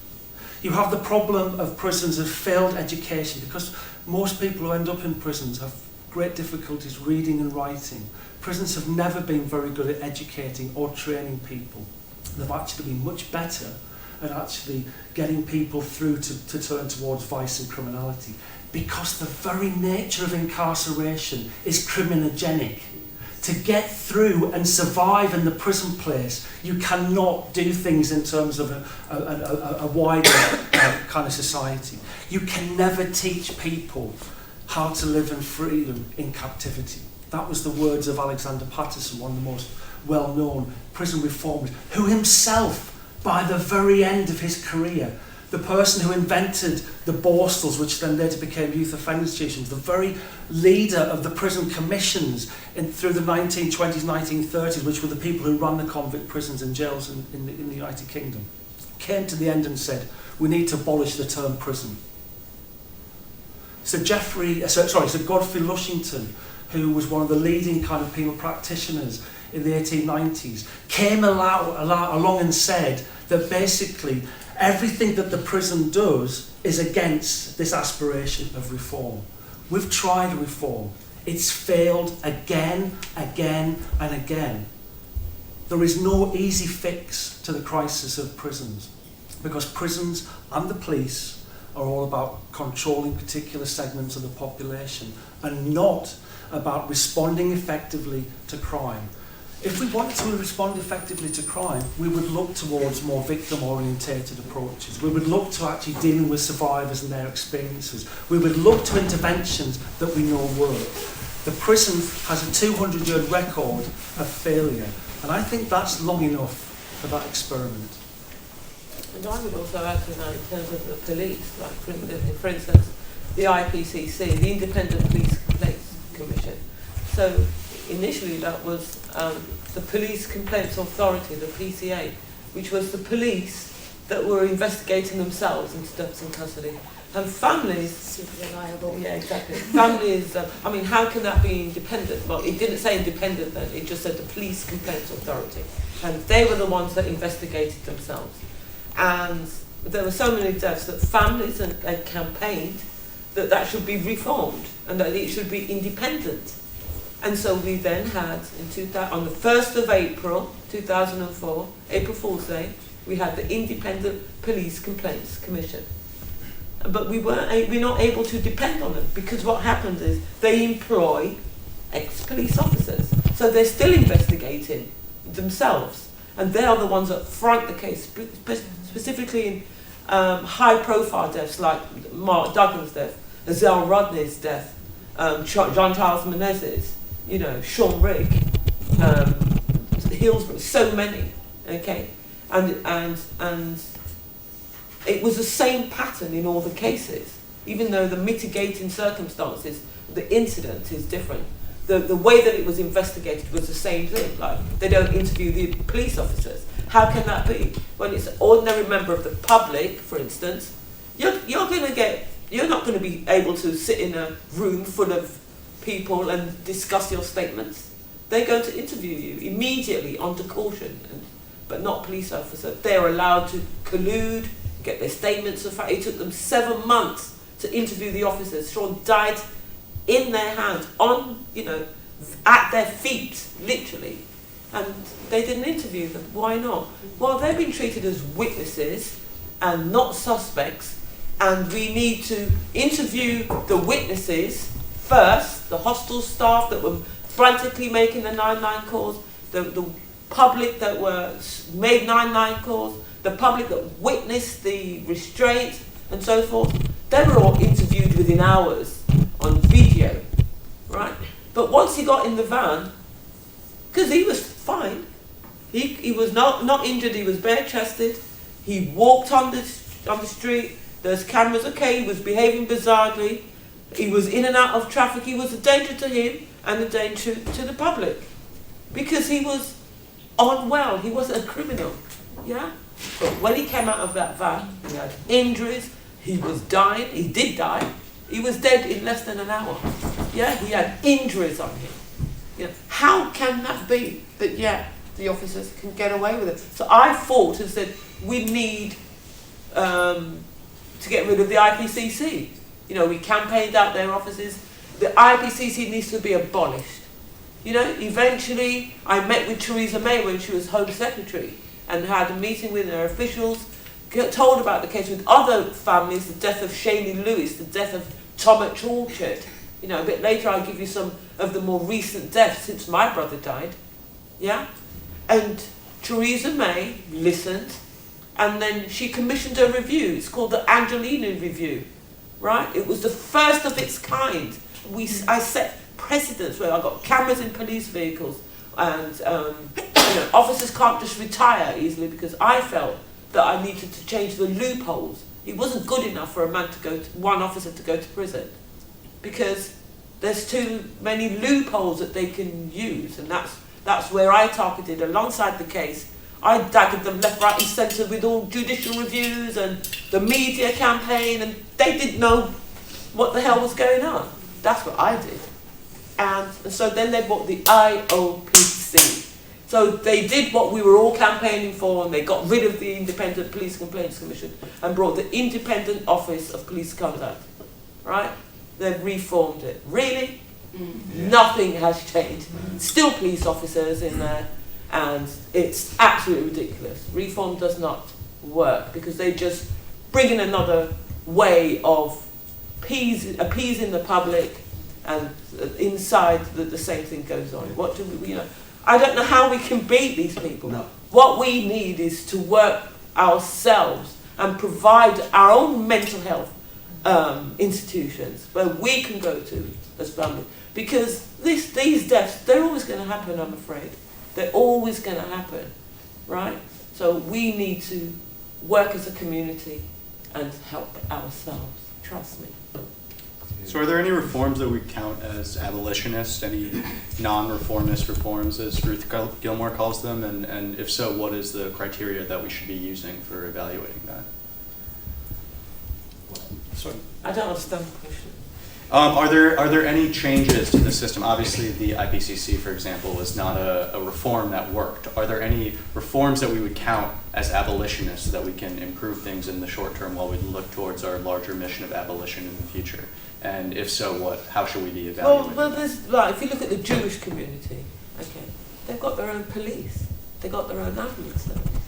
You have the problem of prisons of failed education, because most people who end up in prisons have great difficulties reading and writing. Prisons have never been very good at educating or training people. They've actually been much better at actually getting people through to turn towards vice and criminality, because the very nature of incarceration is criminogenic. to get through and survive in the prison place, you cannot do things in terms of a wider kind of society. You can never teach people how to live in freedom in captivity. That was the words of Alexander Patterson, one of the most well-known prison reformers, who himself, by the very end of his career, the person who invented the Borstals, which then later became youth offender institutions, the very leader of the prison commissions through the 1920s, 1930s, which were the people who ran the convict prisons and jails in the United Kingdom, came to the end and said, we need to abolish the term prison. Sir Godfrey Lushington, who was one of the leading kind of penal practitioners in the 1890s, came along and said that basically everything that the prison does is against this aspiration of reform. We've tried reform. It's failed again, again, and again. There is no easy fix to the crisis of prisons, because prisons and the police are all about controlling particular segments of the population and not about responding effectively to crime. If we wanted to respond effectively to crime, we would look towards more victim-orientated approaches. We would look to actually dealing with survivors and their experiences. We would look to interventions that we know work. The prison has a 200-year record of failure, and I think that's long enough for that experiment. And I would also add to that in terms of the police, like for instance, the IPCC, the Independent Police Complaints Commission. So initially that was the Police Complaints Authority, the PCA, which was the police that were investigating themselves into deaths in custody. And families... Super reliable. Yeah, exactly. Families, I mean, how can that be independent? Well, it didn't say independent then, it just said the Police Complaints Authority. And they were the ones that investigated themselves. And there were so many deaths that families had campaigned that should be reformed and that it should be independent. And so we then had, on the 1st of April 2004, April Fool's Day, we had the Independent Police Complaints Commission. But we're not able to depend on it, because what happens is they employ ex-police officers. So they're still investigating themselves. And they are the ones that front the case, specifically in high-profile deaths like Mark Duggan's death, Azelle Rodney's death, Jean-Charles Menezes, Sean Rigg, Hillsborough, so many, okay? And it was the same pattern in all the cases, even though the mitigating circumstances, the incident is different. The way that it was investigated was the same thing. Like, they don't interview the police officers. How can that be? When it's an ordinary member of the public, for instance, you're not going to be able to sit in a room full of people and discuss your statements. They're going to interview you immediately under caution, but not police officers. They're allowed to collude, get their statements of fact. It took them 7 months to interview the officers. Sean died in their hands, at their feet, literally. And they didn't interview them. Why not? Well, they've been treated as witnesses and not suspects, and we need to interview the witnesses first, the hostel staff that were frantically making the 999 calls, the public that were made 999 calls, the public that witnessed the restraint and so forth. They were all interviewed within hours on video, right? But once he got in the van, because he was fine, he was not injured, he was bare-chested, he walked on the street, there's cameras, okay, he was behaving bizarrely, he was in and out of traffic, he was a danger to him and a danger to the public, because he was unwell, he wasn't a criminal, yeah? But when he came out of that van, he had injuries, he was dying, he did die, he was dead in less than an hour, yeah? He had injuries on him. How can that be that, the officers can get away with it? So I fought and said, we need to get rid of the IPCC. We campaigned out their offices. The IPCC needs to be abolished. Eventually I met with Theresa May when she was Home Secretary and had a meeting with her officials, told about the case with other families, the death of Shani Lewis, the death of Tom at Orchard, You know, a bit later I'll give you some of the more recent deaths since my brother died. Yeah? And Theresa May listened, and then she commissioned a review. It's called the Angelina Review, right? It was the first of its kind. I set precedents where I got cameras in police vehicles, and officers can't just retire easily, because I felt that I needed to change the loopholes. It wasn't good enough for one officer to go to prison, because there's too many loopholes that they can use, and that's where I targeted alongside the case. I daggered them left, right and centre with all judicial reviews and the media campaign, and they didn't know what the hell was going on. That's what I did. And so then they bought the IOPC. So they did what we were all campaigning for, and they got rid of the Independent Police Complaints Commission and brought the Independent Office of Police Conduct, right? They've reformed it. Really? Nothing has changed. Still police officers in there, and it's absolutely ridiculous. Reform does not work, because they just bring in another way of appeasing the public, and inside the same thing goes on. What do we, I don't know how we can beat these people. No. What we need is to work ourselves and provide our own mental health institutions where we can go to as families. Because these deaths, they're always going to happen, I'm afraid. They're always going to happen, right? So we need to work as a community and help ourselves. Trust me. So are there any reforms that we count as abolitionist, any non-reformist reforms, as Ruth Gilmore calls them? And if so, what is the criteria that we should be using for evaluating that? Sorry. I don't understand the question. Are there any changes to the system? Obviously, the IPCC, for example, was not a reform that worked. Are there any reforms that we would count as abolitionists so that we can improve things in the short term while we look towards our larger mission of abolition in the future? And if so, how should we be evaluating? Well, if you look at the Jewish community, okay, they've got their own police. They've got their own ambulance service.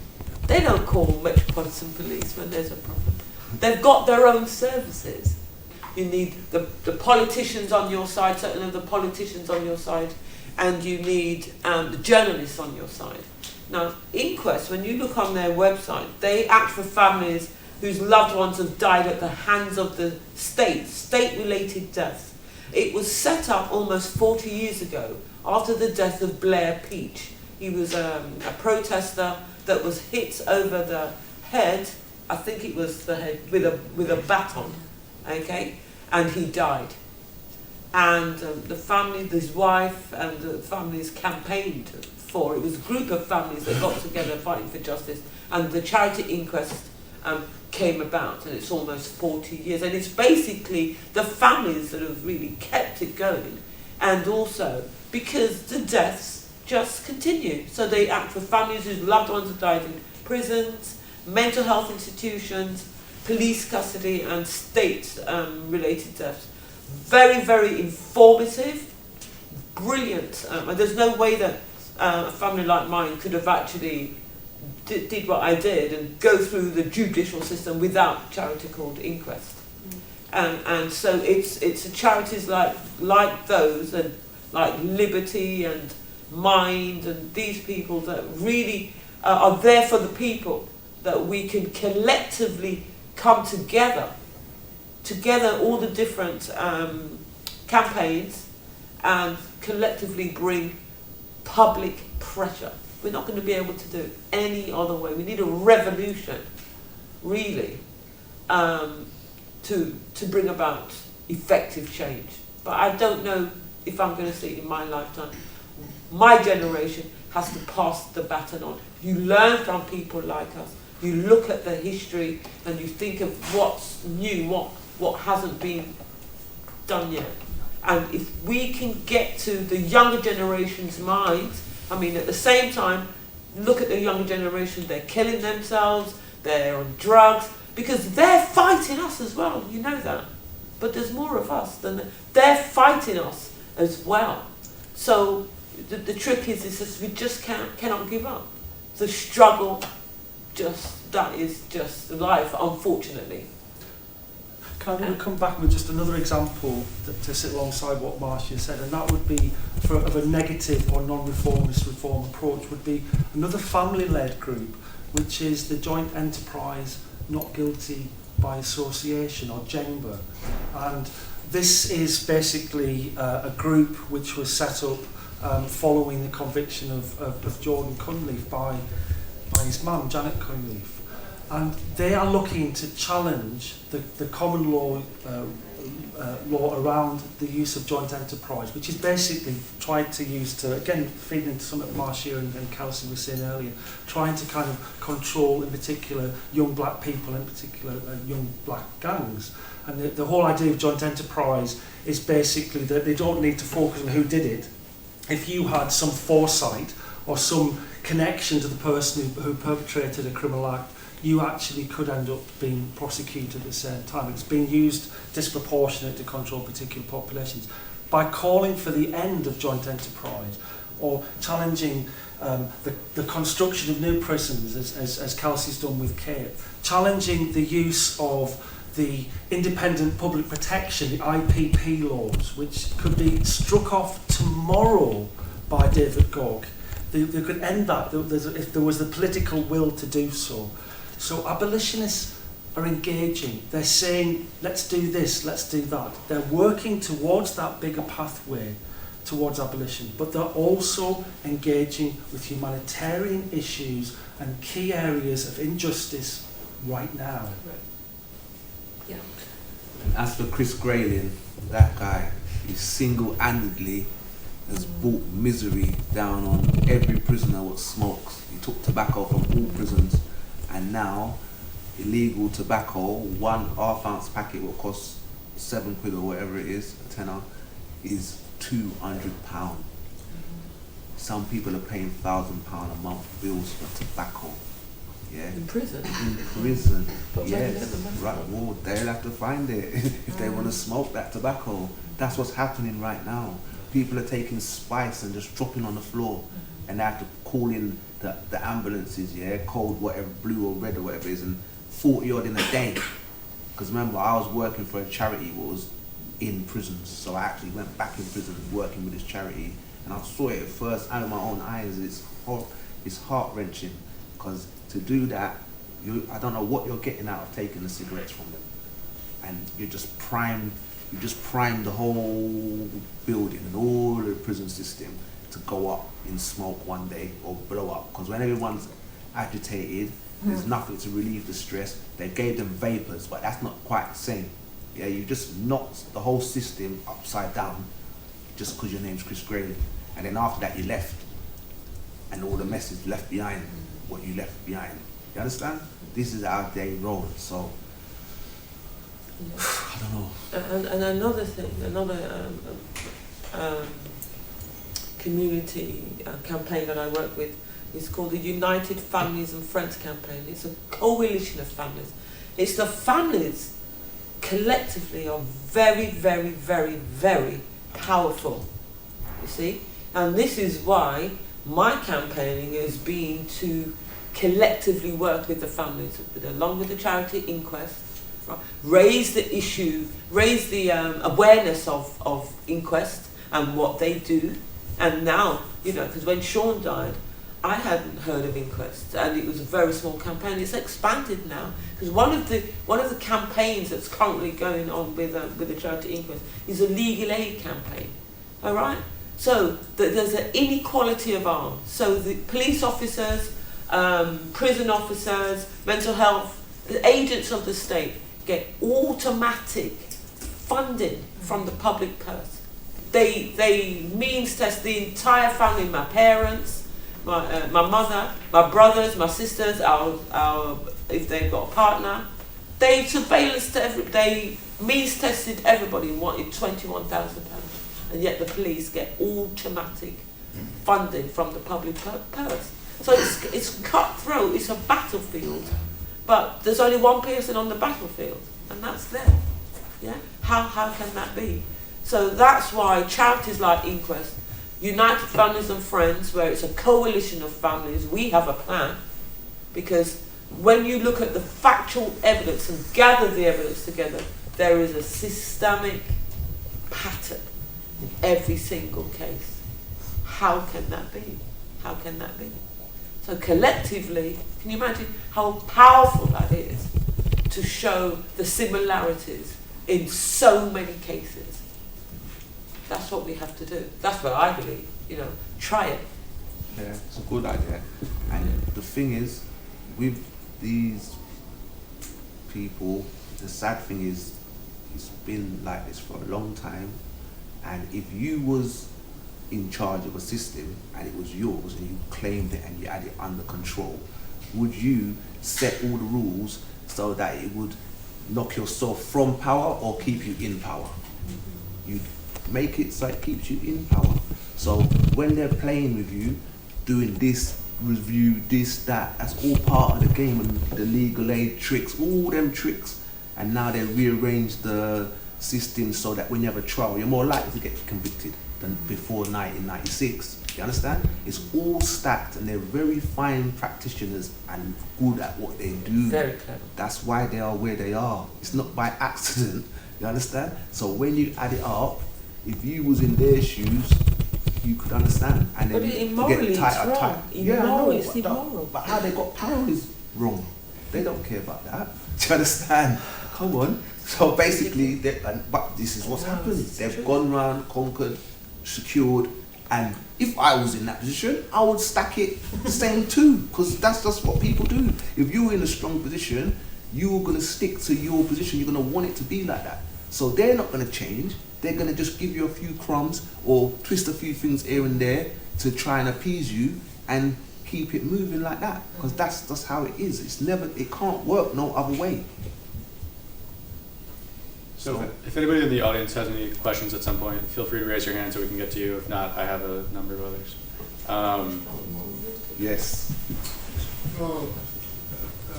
They don't call Metropolitan Police when there's a problem. They've got their own services. You need the politicians on your side, certainly the politicians on your side, and you need the journalists on your side. Now, Inquest, when you look on their website, they act for families whose loved ones have died at the hands of the state-related deaths. It was set up almost 40 years ago after the death of Blair Peach. He was a protester that was hit over the head, I think it was the head, with a baton, okay, and he died. And the family, his wife, and the families campaigned for. It was a group of families that got together fighting for justice, and the charity inquest came about, and it's almost 40 years, and it's basically the families that have really kept it going, and also because the deaths just continue. So they act for families whose loved ones have died in prisons, mental health institutions, police custody, and state-related deaths. Very, very informative, brilliant, and there's no way that a family like mine could have actually did what I did and go through the judicial system without a charity called Inquest. And so it's charities like those, and like Liberty and Mind, and these people that really are there for the people, that we can collectively come together all the different campaigns, and collectively bring public pressure. We're not going to be able to do it any other way. We need a revolution, really, to bring about effective change. But I don't know if I'm going to see it in my lifetime. My generation has to pass the baton on. You learn from people like us. You look at the history and you think of what's new, what hasn't been done yet. And if we can get to the younger generation's minds, I mean, at the same time, look at the younger generation, they're killing themselves, they're on drugs, because they're fighting us as well, you know that. But there's more of us than they're fighting us as well. So the trick is just we just cannot give up. The struggle, that is just life, unfortunately. Can we come back with just another example to sit alongside what Marcia said, and that would be of a negative or non-reformist reform approach would be another family-led group, which is the Joint Enterprise Not Guilty by Association, or JENGBA. And this is basically a group which was set up following the conviction of Jordan Cunliffe by his mum, Janet Cunliffe. And they are looking to challenge the common law law around the use of joint enterprise, which is basically tried to use to, again, feeding into something that Marcia and Kelsey were saying earlier, trying to kind of control, in particular, young black people, in particular, young black gangs. And the whole idea of joint enterprise is basically that they don't need to focus on who did it. If you had some foresight or some connection to the person who perpetrated a criminal act, you actually could end up being prosecuted at the same time. It's being used disproportionate to control particular populations. By calling for the end of joint enterprise or challenging the construction of new prisons, as Kelsey's done with Cape, challenging the use of the independent public protection, the IPP laws, which could be struck off tomorrow by David Gogg. They could end that if there was the political will to do so. So abolitionists are engaging. They're saying, let's do this, let's do that. They're working towards that bigger pathway towards abolition, but they're also engaging with humanitarian issues and key areas of injustice right now. Yeah. And as for Chris Grayling, that guy, he single-handedly has brought misery down on every prisoner what smokes. He took tobacco from all prisons, and now illegal tobacco, 1 half-ounce packet will cost £7 or whatever it is, a tenner, is £200. Some people are paying £1,000 a month bills for tobacco. Yeah. In prison? In prison. But maybe Yes. never mind. Right. Well, they'll have to find it if they want to smoke that tobacco. That's what's happening right now. People are taking spice and just dropping on the floor, and they have to call in the ambulances, yeah, code whatever, blue or red or whatever it is, and 40 odd in a day. Because remember, I was working for a charity that was in prisons, so I actually went back in prison working with this charity, and I saw it at first out of my own eyes. It's heart-wrenching, because to do that, I don't know what you're getting out of taking the cigarettes from them, and you just prime the whole building and all the prison system to go up in smoke one day or blow up. Because when everyone's agitated, there's nothing to relieve the stress. They gave them vapors, but that's not quite the same. Yeah, you just knocked the whole system upside down just because your name's Chris Grayling. And then after that, you left, and all the message left behind what you left behind. You understand? This is how they roll. So I don't know. And another thing, another community campaign that I work with is called the United Families and Friends campaign. It's a coalition of families. It's the families collectively are very, very, very, very powerful, you see? And this is why my campaigning has been to collectively work with the families, along with the charity inquest, right? Raise the issue, raise the awareness of inquest and what they do. And now, you know, because when Sean died, I hadn't heard of inquest, and it was a very small campaign. It's expanded now, because one of the campaigns that's currently going on with the charity inquest is a legal aid campaign. All right, so there's an inequality of arms. So the police officers, prison officers, mental health, the agents of the state get automatic funding from the public purse. They means test the entire family, my parents, my mother, my brothers, my sisters, our if they've got a partner. They surveillance they means tested everybody and wanted £21,000, and yet the police get automatic funding from the public purse. So it's cutthroat. It's a battlefield, but there's only one person on the battlefield, and that's them. Yeah, how can that be? So that's why charities like Inquest, United Families and Friends, where it's a coalition of families, we have a plan, because when you look at the factual evidence and gather the evidence together, there is a systemic pattern in every single case. How can that be? How can that be? So collectively, can you imagine how powerful that is to show the similarities in so many cases? That's what we have to do. That's what I believe. Try it. Yeah, it's a good idea. And the thing is, with these people, the sad thing is, it's been like this for a long time. And if you was in charge of a system and it was yours and you claimed it and you had it under control, would you set all the rules so that it would knock yourself from power or keep you in power? You'd make it so it keeps you in power. So when they're playing with you, doing this, review, this, that, that's all part of the game, and the legal aid tricks, all them tricks. And now they rearrange the system so that when you have a trial, you're more likely to get convicted than before 1996. You understand? It's all stacked, and they're very fine practitioners and good at what they do. Very clever. That's why they are where they are. It's not by accident. You understand? So when you add it up, if you was in their shoes, you could understand. And then But you immorally, get tighter, it's wrong. tighter. Yeah, I know, Immorally, it's but immoral. But how they got power is wrong. They don't care about that. Do you understand? Come on. So basically, but this is what's happened. They've gone round, conquered, secured, and if I was in that position, I would stack it the same too, because that's just what people do. If you're in a strong position, you're going to stick to your position. You're going to want it to be like that. So they're not going to change. They're going to just give you a few crumbs or twist a few things here and there to try and appease you and keep it moving like that, because that's just how it is. It can't work no other way. So if anybody in the audience has any questions at some point, feel free to raise your hand so we can get to you. If not, I have a number of others. Yes. Well,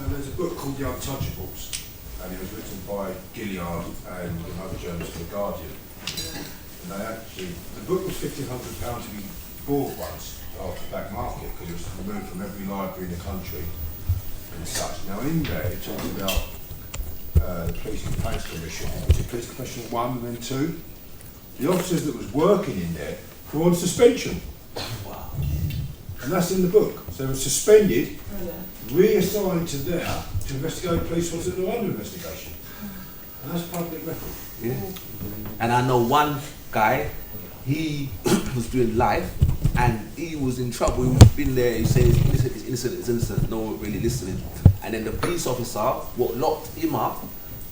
there's a book called The Untouchables, and it was written by Gilliard and another journalist for The Guardian. And the book was £1,500 to be bought once off the black market because it was removed from every library in the country and such. Now in there it talks about the Police Complaints Commission, which is Police Commission 1 and then 2. The officers that was working in there were on suspension. Wow. And that's in the book. So they were suspended, reassigned to there to investigate police officers that were under investigation. And that's public record. Yeah. And I know one guy, he was doing live and he was in trouble. He's been there, he said it's innocent, no one really listening. And then the police officer, what locked him up,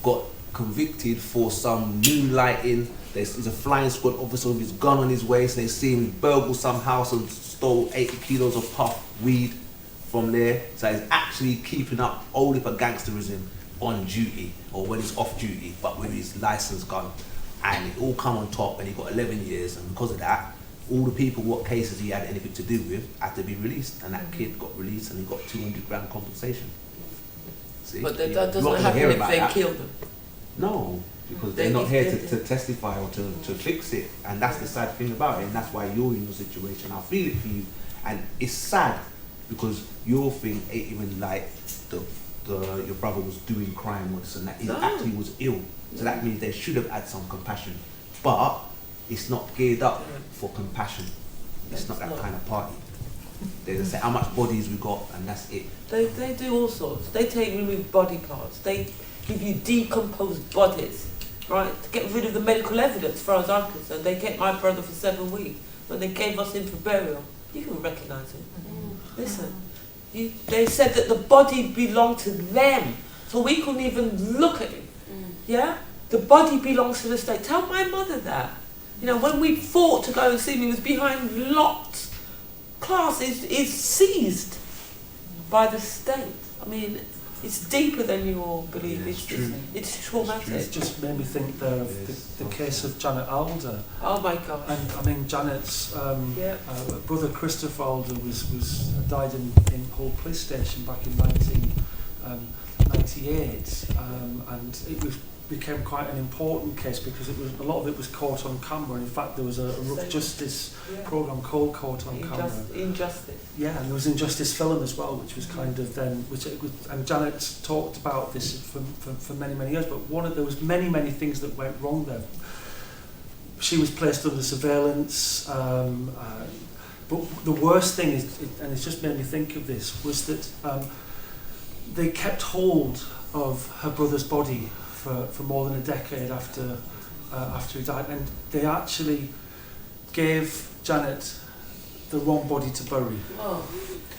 got convicted for some moonlighting. He's a flying squad officer with his gun on his waist. They see him burgle some house and stole 80 kilos of puff weed from there. So he's actually keeping up all of a gangsterism on duty or when he's off duty, but with his license gun. And it all come on top, and he got 11 years. And because of that, all the people what cases he had anything to do with had to be released. And that kid got released and he got 200 grand compensation. See? But that doesn't happen if they kill them. No, because they're not here to testify or to fix it. And that's the sad thing about it. And that's why you're in your situation. I feel it for you. And it's sad because your thing ain't even like your brother was doing crime or this and that. He actually was ill. So that means they should have had some compassion. But it's not geared up for compassion. It's not that kind of party. They just say how much bodies we got and that's it. They do all sorts. They remove body parts. They give you decomposed bodies, right? To get rid of the medical evidence, as far as I'm concerned. They kept my brother for 7 weeks. When they gave us in for burial, you can recognise him. Listen, they said that the body belonged to them. So we couldn't even look at him. Yeah? The body belongs to the state. Tell my mother that. When we fought to go and see him, he was behind locked. Class is seized by the state. I mean, it's deeper than you all believe. Yeah, It's traumatic. It just made me think there of the case of Janet Alder. Oh my God. And I mean, Janet's brother Christopher Alder died in Hull Police Station back in 1998, and it was became quite an important case because a lot of it was caught on camera. In fact, there was a rough justice programme called Caught on Camera. Injustice. Yeah, and there was Injustice Film as well, which was kind of then, and Janet talked about this for many, many years, but there was many things that went wrong there. She was placed under surveillance, but the worst thing is, and it's just made me think of this, was that they kept hold of her brother's body for more than a decade after he died, and they actually gave Janet the wrong body to bury. Oh.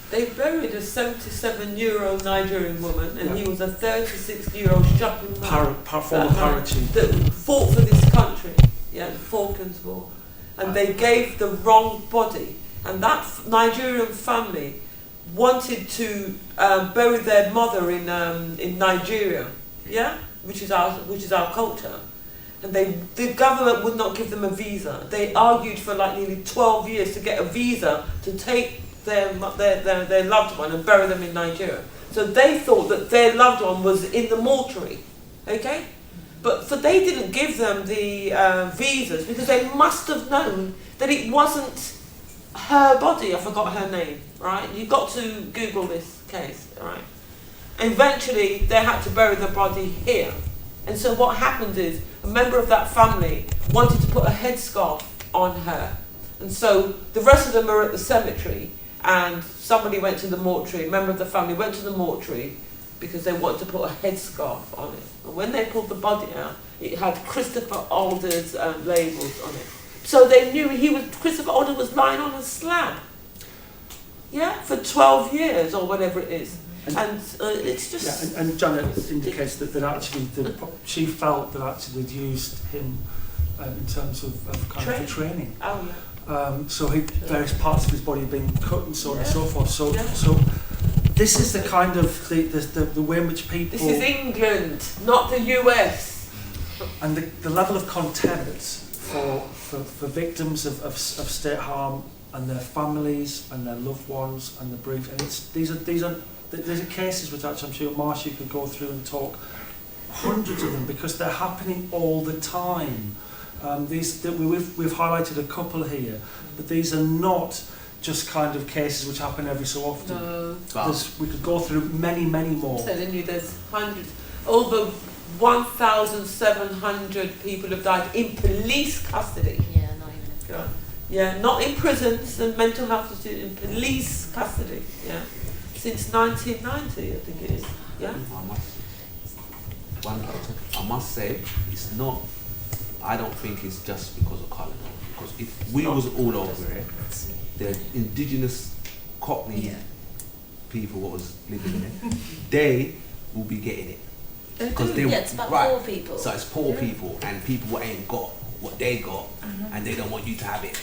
They buried a 77-year-old Nigerian woman, and he was a 36-year-old shopping man. Former parachief. That fought for this country, the Falklands War. And they gave the wrong body. And that Nigerian family wanted to bury their mother in Nigeria, which is our culture. And the government would not give them a visa. They argued for like nearly 12 years to get a visa to take their loved one and bury them in Nigeria. So they thought that their loved one was in the mortuary, okay? But they didn't give them the visas because they must have known that it wasn't her body. I forgot her name, right? You've got to Google this case, right? Eventually, they had to bury the body here. And so what happened is, a member of that family wanted to put a headscarf on her. And so the rest of them are at the cemetery, and somebody went to the mortuary, a member of the family went to the mortuary because they wanted to put a headscarf on it. And when they pulled the body out, it had Christopher Alder's labels on it. So they knew Christopher Alder was lying on a slab, for 12 years or whatever it is. And it's just... Yeah, and Janet indicates that actually she felt that actually they'd used him in terms of kind of for training. Oh, yeah. So various parts of his body had been cut and so on and so forth. So this is the kind of the way in which people... This is England, not the US. And the level of contempt for victims of state harm and their families and their loved ones and the brief. And these are cases which actually I'm sure Marcia could go through and talk hundreds of them because they're happening all the time. We've highlighted a couple here, but these are not just kind of cases which happen every so often. No. We could go through many more. I'm telling you, there's hundreds. Over 1,700 people have died in police custody. Yeah, not even. Yeah, not in prisons and mental health institutes, in police custody. Yeah, since 1990, I think it is. Yeah. I must say, it's not. I don't think it's just because of colour. Because if we was all over it, the indigenous Cockney people what was living in it, they will be getting it. Because it's about poor people. So it's poor people and people who ain't got what they got, and they don't want you to have it.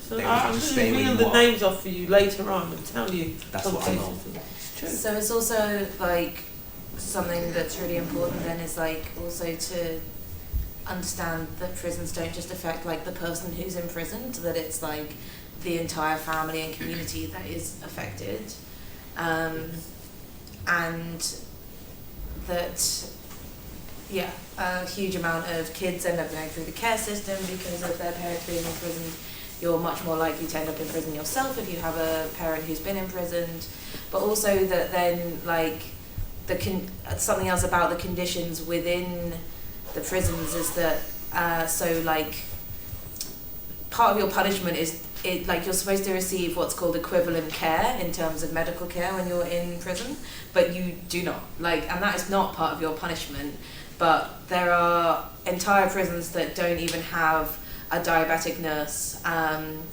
So I'm going to reel the names off for you later on and tell you. That's what I know. It's true. So it's also like something that's really important then is like also to understand that prisons don't just affect like the person who's imprisoned, that it's like the entire family and community that is affected, and that a huge amount of kids end up going through the care system because of their parents being imprisoned. You're much more likely to end up in prison yourself if you have a parent who's been imprisoned, but also that then like something else about the conditions within the prisons is that so like part of your punishment is like you're supposed to receive what's called equivalent care in terms of medical care when you're in prison, but you do not, and that is not part of your punishment. But there are entire prisons that don't even have a diabetic nurse, and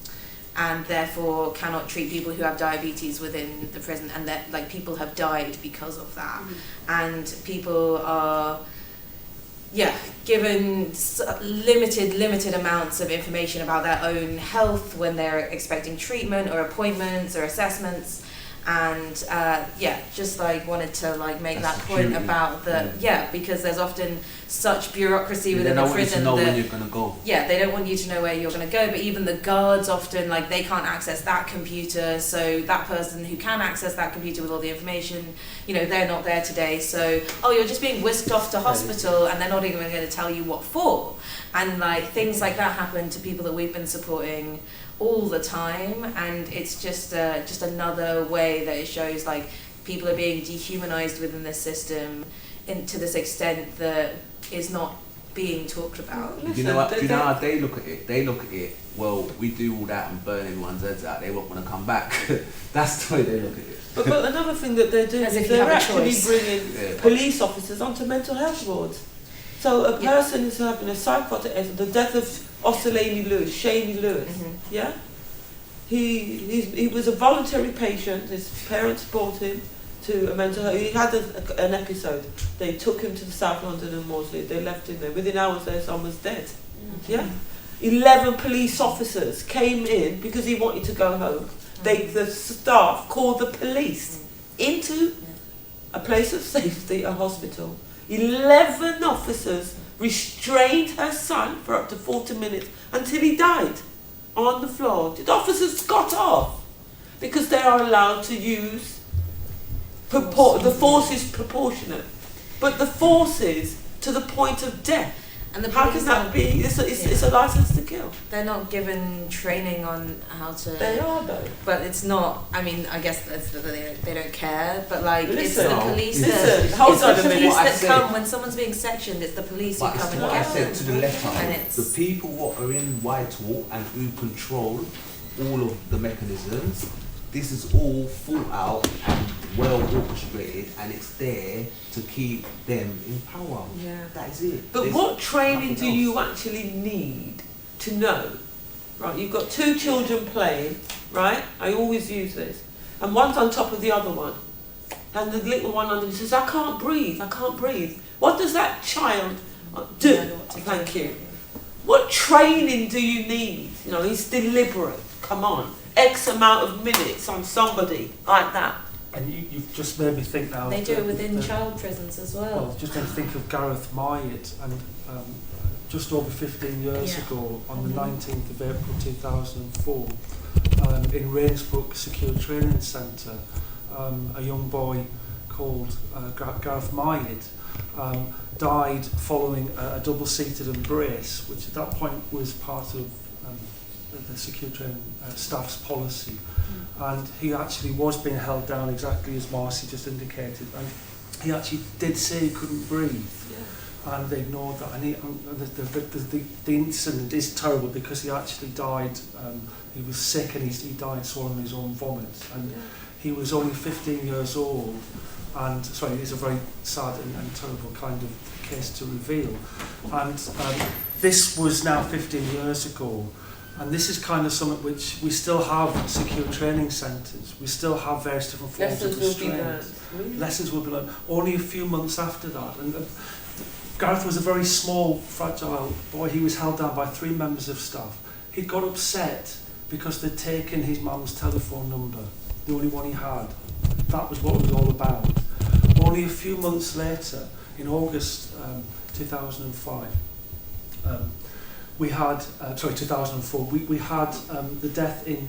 therefore cannot treat people who have diabetes within the prison, and that like people have died because of that. And people are given limited amounts of information about their own health when they're expecting treatment or appointments or assessments, And just like wanted to like make That's that point security. about because there's often such bureaucracy They within don't the want you to prison know that when you're gonna go. they don't want you to know where you're going to go, but even the guards often, like, they can't access that computer, so that person who can access that computer with all the information, you know, they're not there today, so, oh, you're just being whisked off to hospital, and they're not even going to tell you what for. And, like, things like that happen to people that we've been supporting all the time, and it's just another way that it shows, like, people are being dehumanized within this system to this extent that is not being talked about. You know how they look at it? They look at it, well, we do all that and burn everyone's heads out, they won't want to come back. That's the way they look at it. But another thing that they're doing As is if you they're have a actually choice. bringing police officers onto mental health wards. So a person is having a psychotic episode, the death of Shaney Lewis, yeah? He was a voluntary patient, his parents brought him to a mental health. He had an episode. They took him to the South London and Maudsley. They left him there. Within hours, their son was dead. Yeah, 11 police officers came in because he wanted to go home. The staff called the police into a place of safety, a hospital. 11 officers restrained her son for up to 40 minutes until he died on the floor. The officers got off because they are allowed to use the force is proportionate, but the force is to the point of death. And the How can that be? It's a license to kill. They're not given training on how to. They are though. But it's not. I mean, I guess that's they don't care. But like, it's Listen, the police listen, that. hold It's on the a minute. police What I that said. come when someone's being sectioned. It's the police who But come and what I get said them. to the left And hand, it's- the people what are in Whitehall and who control all of the mechanisms, this is all thought out and well orchestrated, and it's there to keep them in power. Yeah. That is it. But There's what training do nothing you else. actually need to know? Right, you've got two children playing, right? I always use this. And one's on top of the other one. And the little one underneath says, I can't breathe. What does that child do? Know what to Thank do. you. What training do you need? You know, it's deliberate. Come on. X amount of minutes on somebody like that. And you've just made me think now. They of do the- it within the- child prisons as well. Well, just made me think of Gareth Myatt, and just over 15 years Yeah. ago, on the 19th of April 2004, in Rainsbrook Secure Training Centre, a young boy called Gareth Myatt died following a double-seated embrace, which at that point was part of the secure training staff's policy. And he actually was being held down exactly as Marcia just indicated, and he actually did say he couldn't breathe, and they ignored that. And the incident is terrible because he actually died. He was sick and he died swallowing his own vomit, and he was only 15 years old. And sorry, it's a very sad and terrible kind of case to reveal. And this was now 15 years ago. And this is kind of something which we still have secure training centres. We still have various different forms of restraint. Lessons will be learned. Only a few months after that. And Gareth was a very small, fragile boy. He was held down by 3 members of staff. He got upset because they'd taken his mum's telephone number, the only one he had. That was what it was all about. Only a few months later, in August 2005, we had, 2004, we had the death in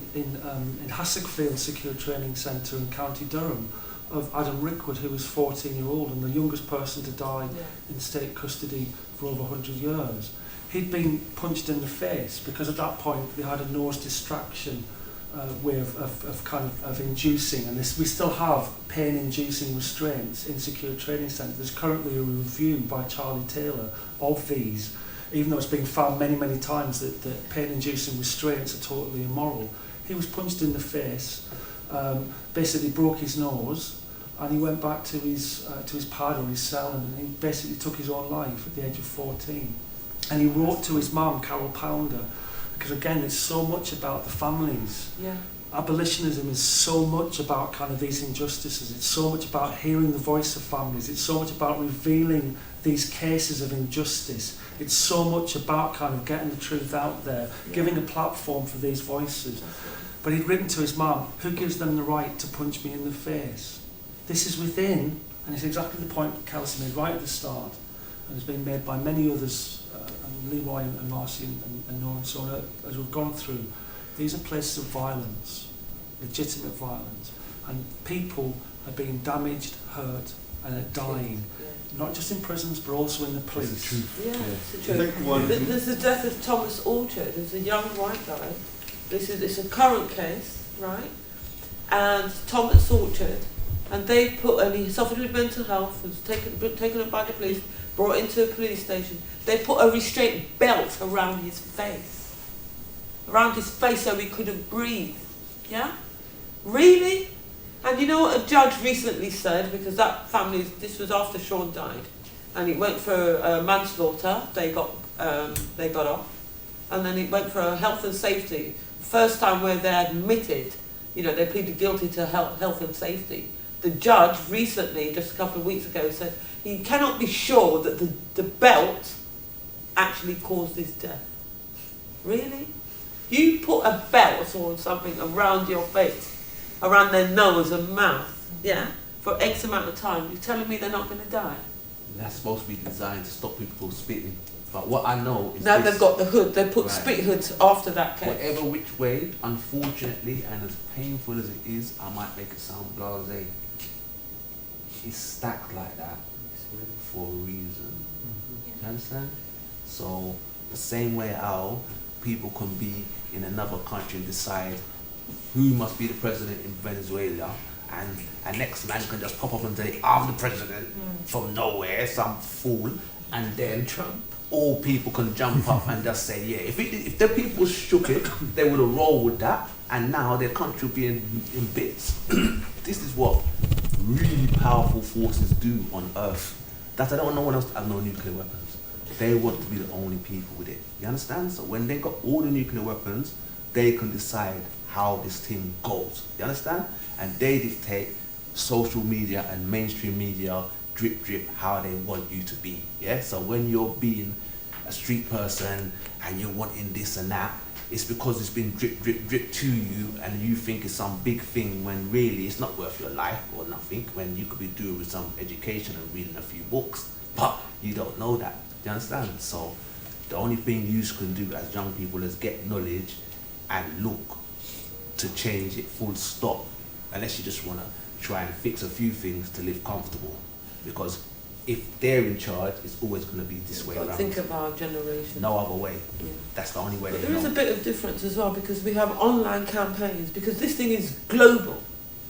Hassickfield Secure Training Centre in County Durham of Adam Rickwood, who was 14-year-old and the youngest person to die in state custody for over 100 years. He'd been punched in the face because at that point they had a nose distraction way of inducing, and this, we still have pain-inducing restraints in secure training centres. There's currently a review by Charlie Taylor of these, even though it's been found many, many times that pain-inducing restraints are totally immoral. He was punched in the face, basically broke his nose, and he went back to his pad or his cell, and he basically took his own life at the age of 14. And he wrote to his mum, Carol Pounder, because again, it's so much about the families. Yeah. Abolitionism is so much about kind of these injustices. It's so much about hearing the voice of families. It's so much about revealing these cases of injustice. It's so much about kind of getting the truth out there, giving a platform for these voices. But But he'd written to his mum, who gives them the right to punch me in the face? This is within, and it's exactly the point Kelsey made right at the start, and has been made by many others, and Leroy and Marcia and Nora and so on, as we've gone through. These are places of violence, legitimate violence, and people are being damaged, hurt, and are dying, not just in prisons, but also in the police. Yeah, it's the truth. There's the death of Thomas Orchard, who's a young white guy. It's a current case, right? And Thomas Orchard, and he suffered with mental health, was taken up by the police, brought into a police station. They put a restraint belt around his face so he couldn't breathe. Yeah? Really? And you know what a judge recently said, because that family, this was after Sean died, and it went for manslaughter, they got off, and then it went for health and safety, first time where they admitted, they pleaded guilty to health and safety. The judge recently, just a couple of weeks ago, said he cannot be sure that the belt actually caused his death. Really? You put a belt or something around your face, around their nose and mouth, for X amount of time, you're telling me they're not going to die? That's supposed to be designed to stop people from spitting. But what I know is now they've got the hood, they put spit hoods after that case. Whatever which way, unfortunately, and as painful as it is, I might make it sound blasé. It's stacked like that for a reason. You understand? So the same way how people can be in another country and decide who must be the president in Venezuela, and next man can just pop up and say, I'm the president from nowhere, some fool, and then all people can jump up and just say, yeah. If the people shook it, they would have rolled with that, and now their country will be in bits. This is what really powerful forces do on Earth. That I don't want no one else to have no nuclear weapons. They want to be the only people with it. You understand? So when they got all the nuclear weapons, they can decide how this thing goes. You understand? And they dictate social media and mainstream media, drip, how they want you to be. Yeah? So when you're being a street person and you're wanting this and that, it's because it's been drip to you, and you think it's some big thing when really it's not worth your life or nothing, when you could be doing with some education and reading a few books, but you don't know that. Do you understand? So the only thing you can do as young people is get knowledge and look to change it full stop, unless you just want to try and fix a few things to live comfortable. Because if they're in charge, it's always going to be this way around. Think of our generation. No other way. Yeah. That's the only way. But there is a bit of difference as well, because we have online campaigns, because this thing is global.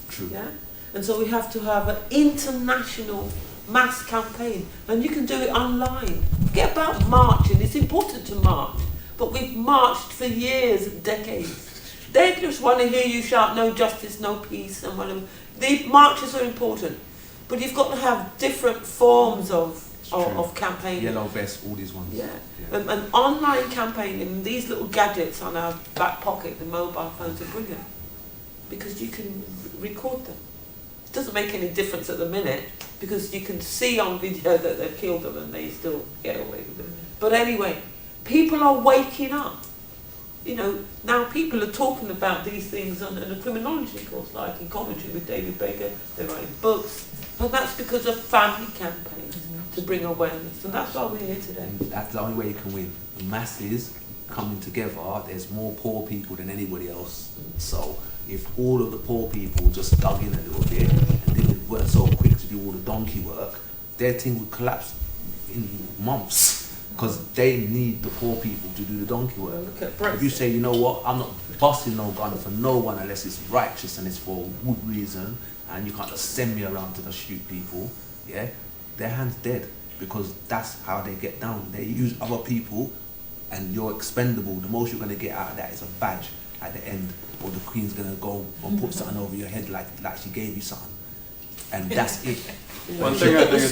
True. Yeah? And so we have to have an international mass campaign, and you can do it online. Forget about marching, it's important to march, but we've marched for years and decades. They just want to hear you shout no justice, no peace, and whatever. The marches are important, but you've got to have different forms of campaigning. Yellow vest, all these ones. Yeah. And online campaigning, these little gadgets on our back pocket, the mobile phones, are brilliant, because you can record them. It doesn't make any difference at the minute, because you can see on video that they've killed them and they still get away with it. But anyway, people are waking up. Now people are talking about these things on a criminology course, like in commentary with David Baker. They're writing books, and that's because of family campaigns to bring awareness, and that's why we're here today. And that's the only way you can win. The masses coming together, there's more poor people than anybody else. So if all of the poor people just dug in a little bit and weren't so quick to do all the donkey work, their thing would collapse in months. Because they need the poor people to do the donkey work. If you say, you know what, I'm not busting no gun for no one unless it's righteous and it's for a good reason, and you can't just send me around to just shoot people, yeah, their hand's dead, because that's how they get down. They use other people, and you're expendable. The most you're going to get out of that is a badge at the end, or the Queen's going to go and put something over your head like she gave you something. And that's it. One thing I think is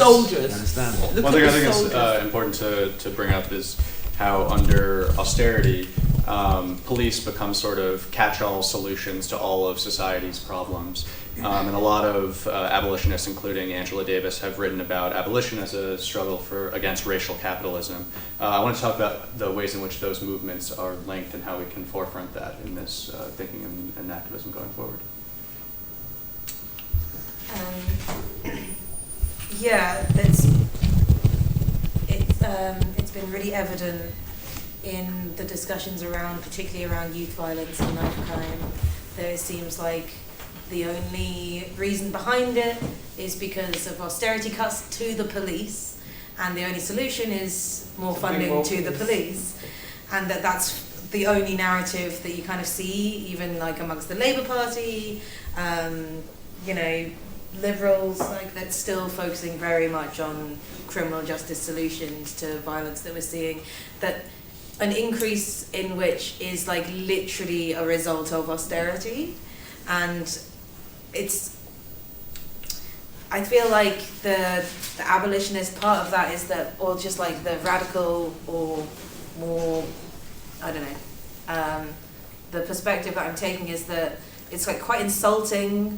important to bring up is how under austerity, police become sort of catch-all solutions to all of society's problems. And a lot of abolitionists, including Angela Davis, have written about abolition as a struggle against racial capitalism. I want to talk about the ways in which those movements are linked and how we can forefront that in this thinking and activism going forward. Yeah, it's been really evident in the discussions around, particularly around youth violence and knife crime, that it seems like the only reason behind it is because of austerity cuts to the police, and the only solution is more funding to the police, and that's the only narrative that you kind of see, even like amongst the Labour Party, you know, Liberals, like that's still focusing very much on criminal justice solutions to violence that we're seeing, that an increase in which is like literally a result of austerity. And I feel like the abolitionist part of that is that, or just like the radical or more, I don't know, the perspective that I'm taking is that it's like quite insulting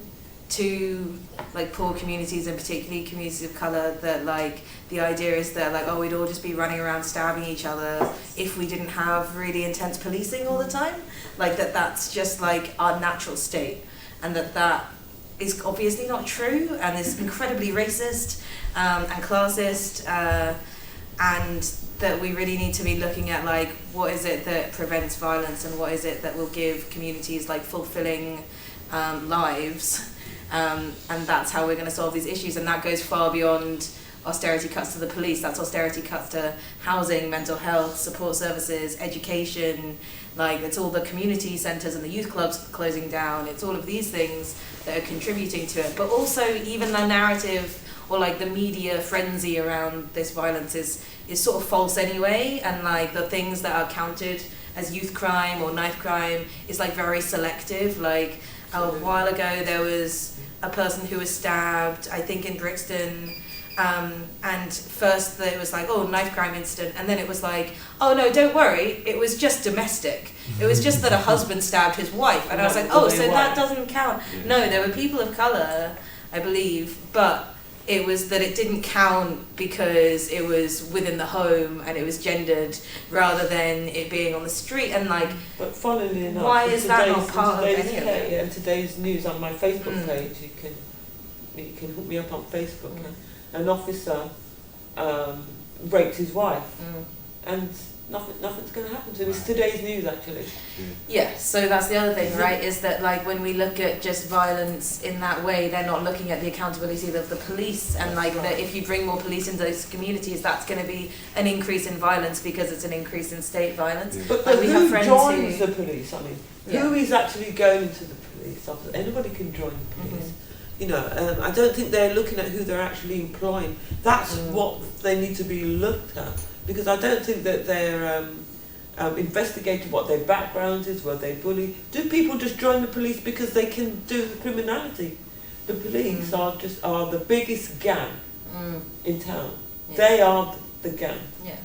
to like poor communities, and particularly communities of colour, that like the idea is that like, oh, we'd all just be running around stabbing each other if we didn't have really intense policing all the time, like that's just like our natural state, and that is obviously not true and is incredibly racist and classist, and that we really need to be looking at like what is it that prevents violence and what is it that will give communities like fulfilling lives. And that's how we're going to solve these issues, and that goes far beyond austerity cuts to the police. That's austerity cuts to housing, mental health, support services, education. Like it's all the community centres and the youth clubs closing down. It's all of these things that are contributing to it. But also even the narrative or like the media frenzy around this violence is sort of false anyway, and like the things that are counted as youth crime or knife crime is like very selective. Like a while ago there was a person who was stabbed, I think in Brixton, and first it was like, oh, knife crime incident, and then it was like, oh no, don't worry, it was just domestic. It was just that a husband stabbed his wife, and I was like, oh, so that doesn't count. No, there were people of colour, I believe, but it was that it didn't count because it was within the home and it was gendered rather than it being on the street. And like, but funnily enough, why is that not part of any of it? Yeah, today's news on my Facebook page, you can hook me up on Facebook. An officer raped his wife, and nothing's going to happen to him. It's today's news, actually. Yeah, so that's the other thing, right, is that like when we look at just violence in that way, they're not looking at the accountability of the police, and like that if you bring more police into those communities, that's going to be an increase in violence because it's an increase in state violence. But like, we have who friends joins the police? I mean, Yeah. who is actually going into the police? Anybody can join the police. You know, I don't think they're looking at who they're actually employing. That's what they need to be looked at. Because I don't think that they're investigating what their background is, where they bully. Do people just join the police because they can do the criminality? The police are the biggest gang in town. Yeah. They are the gang. Yeah.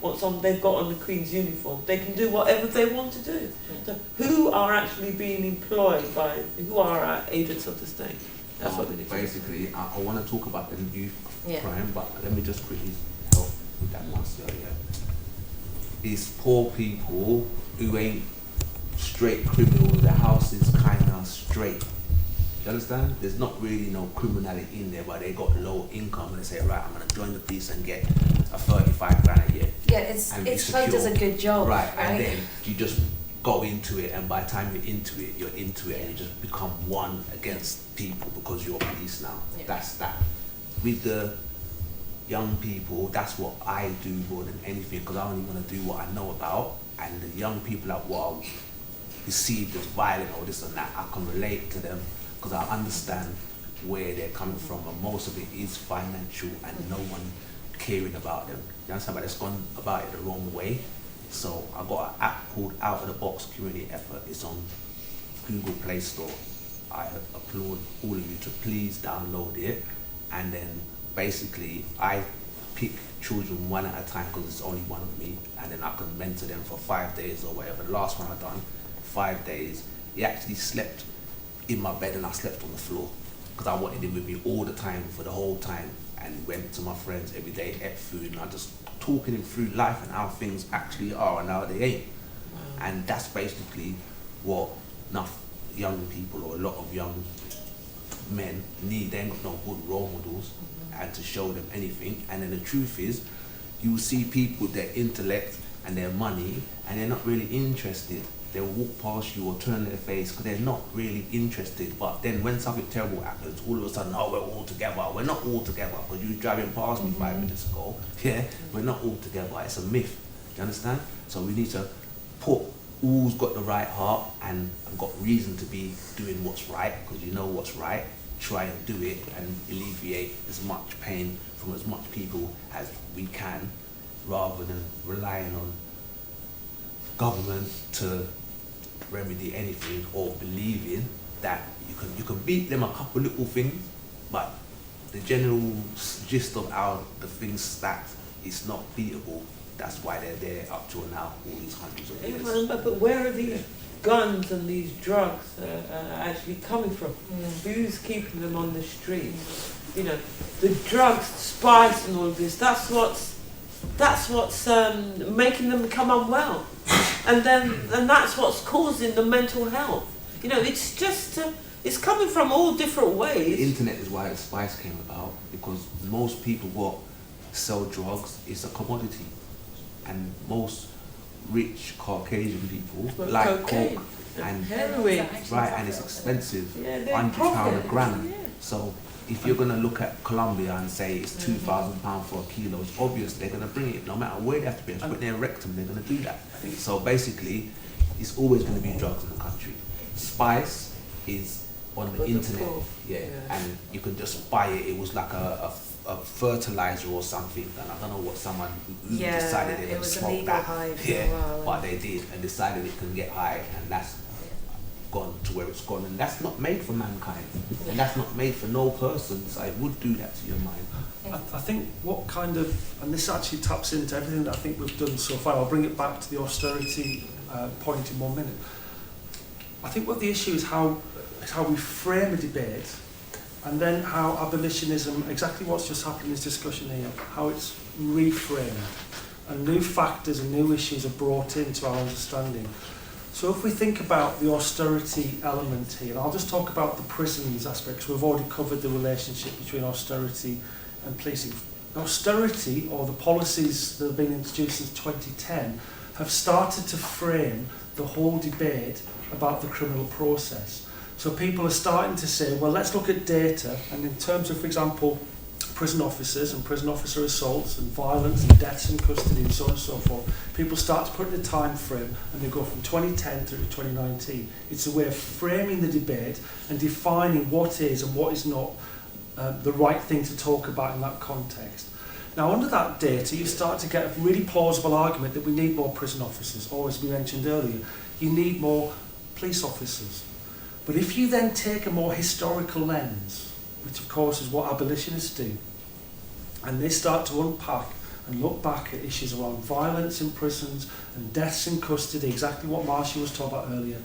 They've got on the Queen's uniform. They can do whatever they want to do. Yeah. So who are actually being employed by? Who are our agents of the state? That's what we need. Basically, I want to talk about the youth crime, but let me just quickly help with that one. So, it's poor people who ain't straight criminals. Their house is kind of straight. You understand? There's not really no criminality in there, but they got low income and they say, right, I'm going to join the police and get a 35 grand a year. Yeah, it's like does a good job. Right, and then you just go into it, and by the time you're into it, and you just become one against people because you're police now. Yeah. That's that. With the young people, that's what I do more than anything, because I only want to do what I know about, and the young people that are perceived as violent or this and that, I can relate to them because I understand where they're coming from, and most of it is financial and no one caring about them. You understand? But it's gone about it the wrong way. So I got an app called Out of the Box Community Effort. It's on Google Play Store. I applaud all of you to please download it, and then basically I pick children one at a time because it's only one of me, and then I can mentor them for 5 days or whatever. The last one I done, 5 days, he actually slept in my bed and I slept on the floor because I wanted him with me all the time for the whole time, and went to my friends every day, ate food, and I just talking him through life and how things actually are and how they ain't. Wow. And that's basically what enough young people or a lot of young men need. They ain't got no good role models and to show them anything. And then the truth is, you will see people with their intellect and their money and they're not really interested. They'll walk past you or turn their face because they're not really interested. But then when something terrible happens, all of a sudden, oh, we're all together. We're not all together because you were driving past me 5 minutes ago. Yeah, we're not all together. It's a myth. Do you understand? So we need to put who's got the right heart and got reason to be doing what's right, because you know what's right. Try and do it and alleviate as much pain from as much people as we can, rather than relying on government to remedy anything or believing that you can beat them a couple little things, but the general gist of how the things stack is not beatable. That's why they're there up till now, all these hundreds of years. But where are these guns and these drugs actually coming from? Who's keeping them on the streets? You know, the drugs, spice, and all of this. That's what's making them become unwell, and that's what's causing the mental health. You know, it's just it's coming from all different ways. The internet is why the spice came about, because most people what sell drugs is a commodity, and most rich Caucasian people like cocaine coke and heroin, right, and it's expensive, £100 a gram. Yeah. So if you're gonna look at Colombia and say it's £2,000 for a kilo, it's obvious they're gonna bring it no matter where they have to be. Put their rectum, they're gonna do that. So basically, it's always gonna be drugs in the country. Spice is on the internet, and you can just buy it. It was like a fertilizer or something, and I don't know what someone who decided they would smoke that. But they did and decided it can get high, and that's gone to where it's gone, and that's not made for mankind, and that's not made for no person, so it would do that to your mind. I think what kind of, and this actually taps into everything that I think we've done so far. I'll bring it back to the austerity point in 1 minute. I think what the issue is how we frame a debate, and then how abolitionism, exactly what's just happened in this discussion here, how it's reframed, and new factors and new issues are brought into our understanding. So if we think about the austerity element here, and I'll just talk about the prisons aspect, because we've already covered the relationship between austerity and policing. Austerity, or the policies that have been introduced since 2010, have started to frame the whole debate about the criminal process. So people are starting to say, well, let's look at data, and in terms of, for example, prison officers and prison officer assaults and violence and deaths in custody and so on and so forth, people start to put in a time frame and they go from 2010 through to 2019. It's a way of framing the debate and defining what is and what is not the right thing to talk about in that context. Now, under that data, you start to get a really plausible argument that we need more prison officers, or as we mentioned earlier, you need more police officers. But if you then take a more historical lens, which of course is what abolitionists do, and they start to unpack and look back at issues around violence in prisons and deaths in custody, exactly what Marcia was talking about earlier,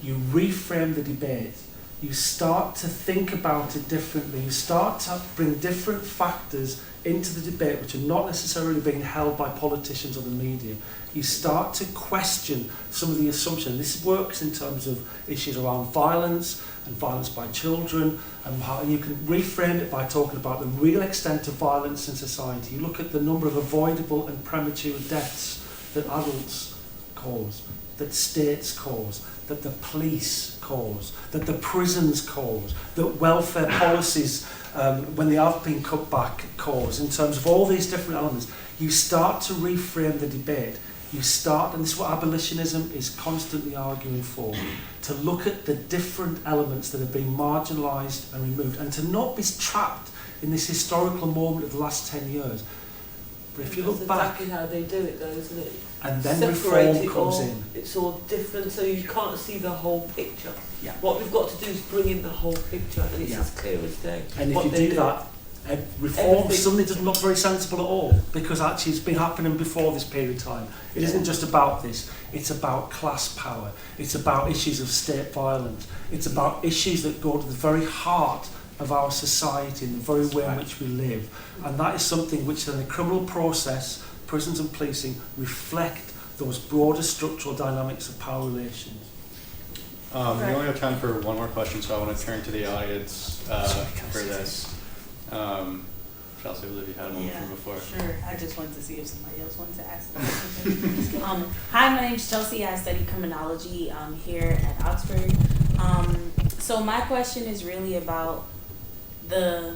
you reframe the debate, you start to think about it differently, you start to bring different factors into the debate which are not necessarily being held by politicians or the media. You start to question some of the assumptions. This works in terms of issues around violence and violence by children, and how you can reframe it by talking about the real extent of violence in society. You look at the number of avoidable and premature deaths that adults cause, that states cause, that the police cause, that the prisons cause, that welfare policies, when they have been cut back, cause. In terms of all these different elements, you start to reframe the debate. You start, and this is what abolitionism is constantly arguing for, to look at the different elements that have been marginalised and removed, and to not be trapped in this historical moment of the last 10 years. But if you look back... That's exactly how they do it though, isn't it? And then Separate reform comes in. It's all different, so you can't see the whole picture. Yeah. What we've got to do is bring in the whole picture, and it's as clear as day. And if you do that, reform Everything. suddenly doesn't look very sensible at all, because actually it's been happening before this period of time. It isn't just about this, it's about class power, it's about issues of state violence, it's about issues that go to the very heart of our society and the very way in which we live. And that is something which in the criminal process, prisons and policing, reflect those broader structural dynamics of power relations. We only have time for one more question, so I want to turn to the audience for this. Chelsea, I believe you had one from before. Sure. I just wanted to see if somebody else wanted to ask a question. Hi, my name's Chelsea. I study criminology here at Oxford. So my question is really about the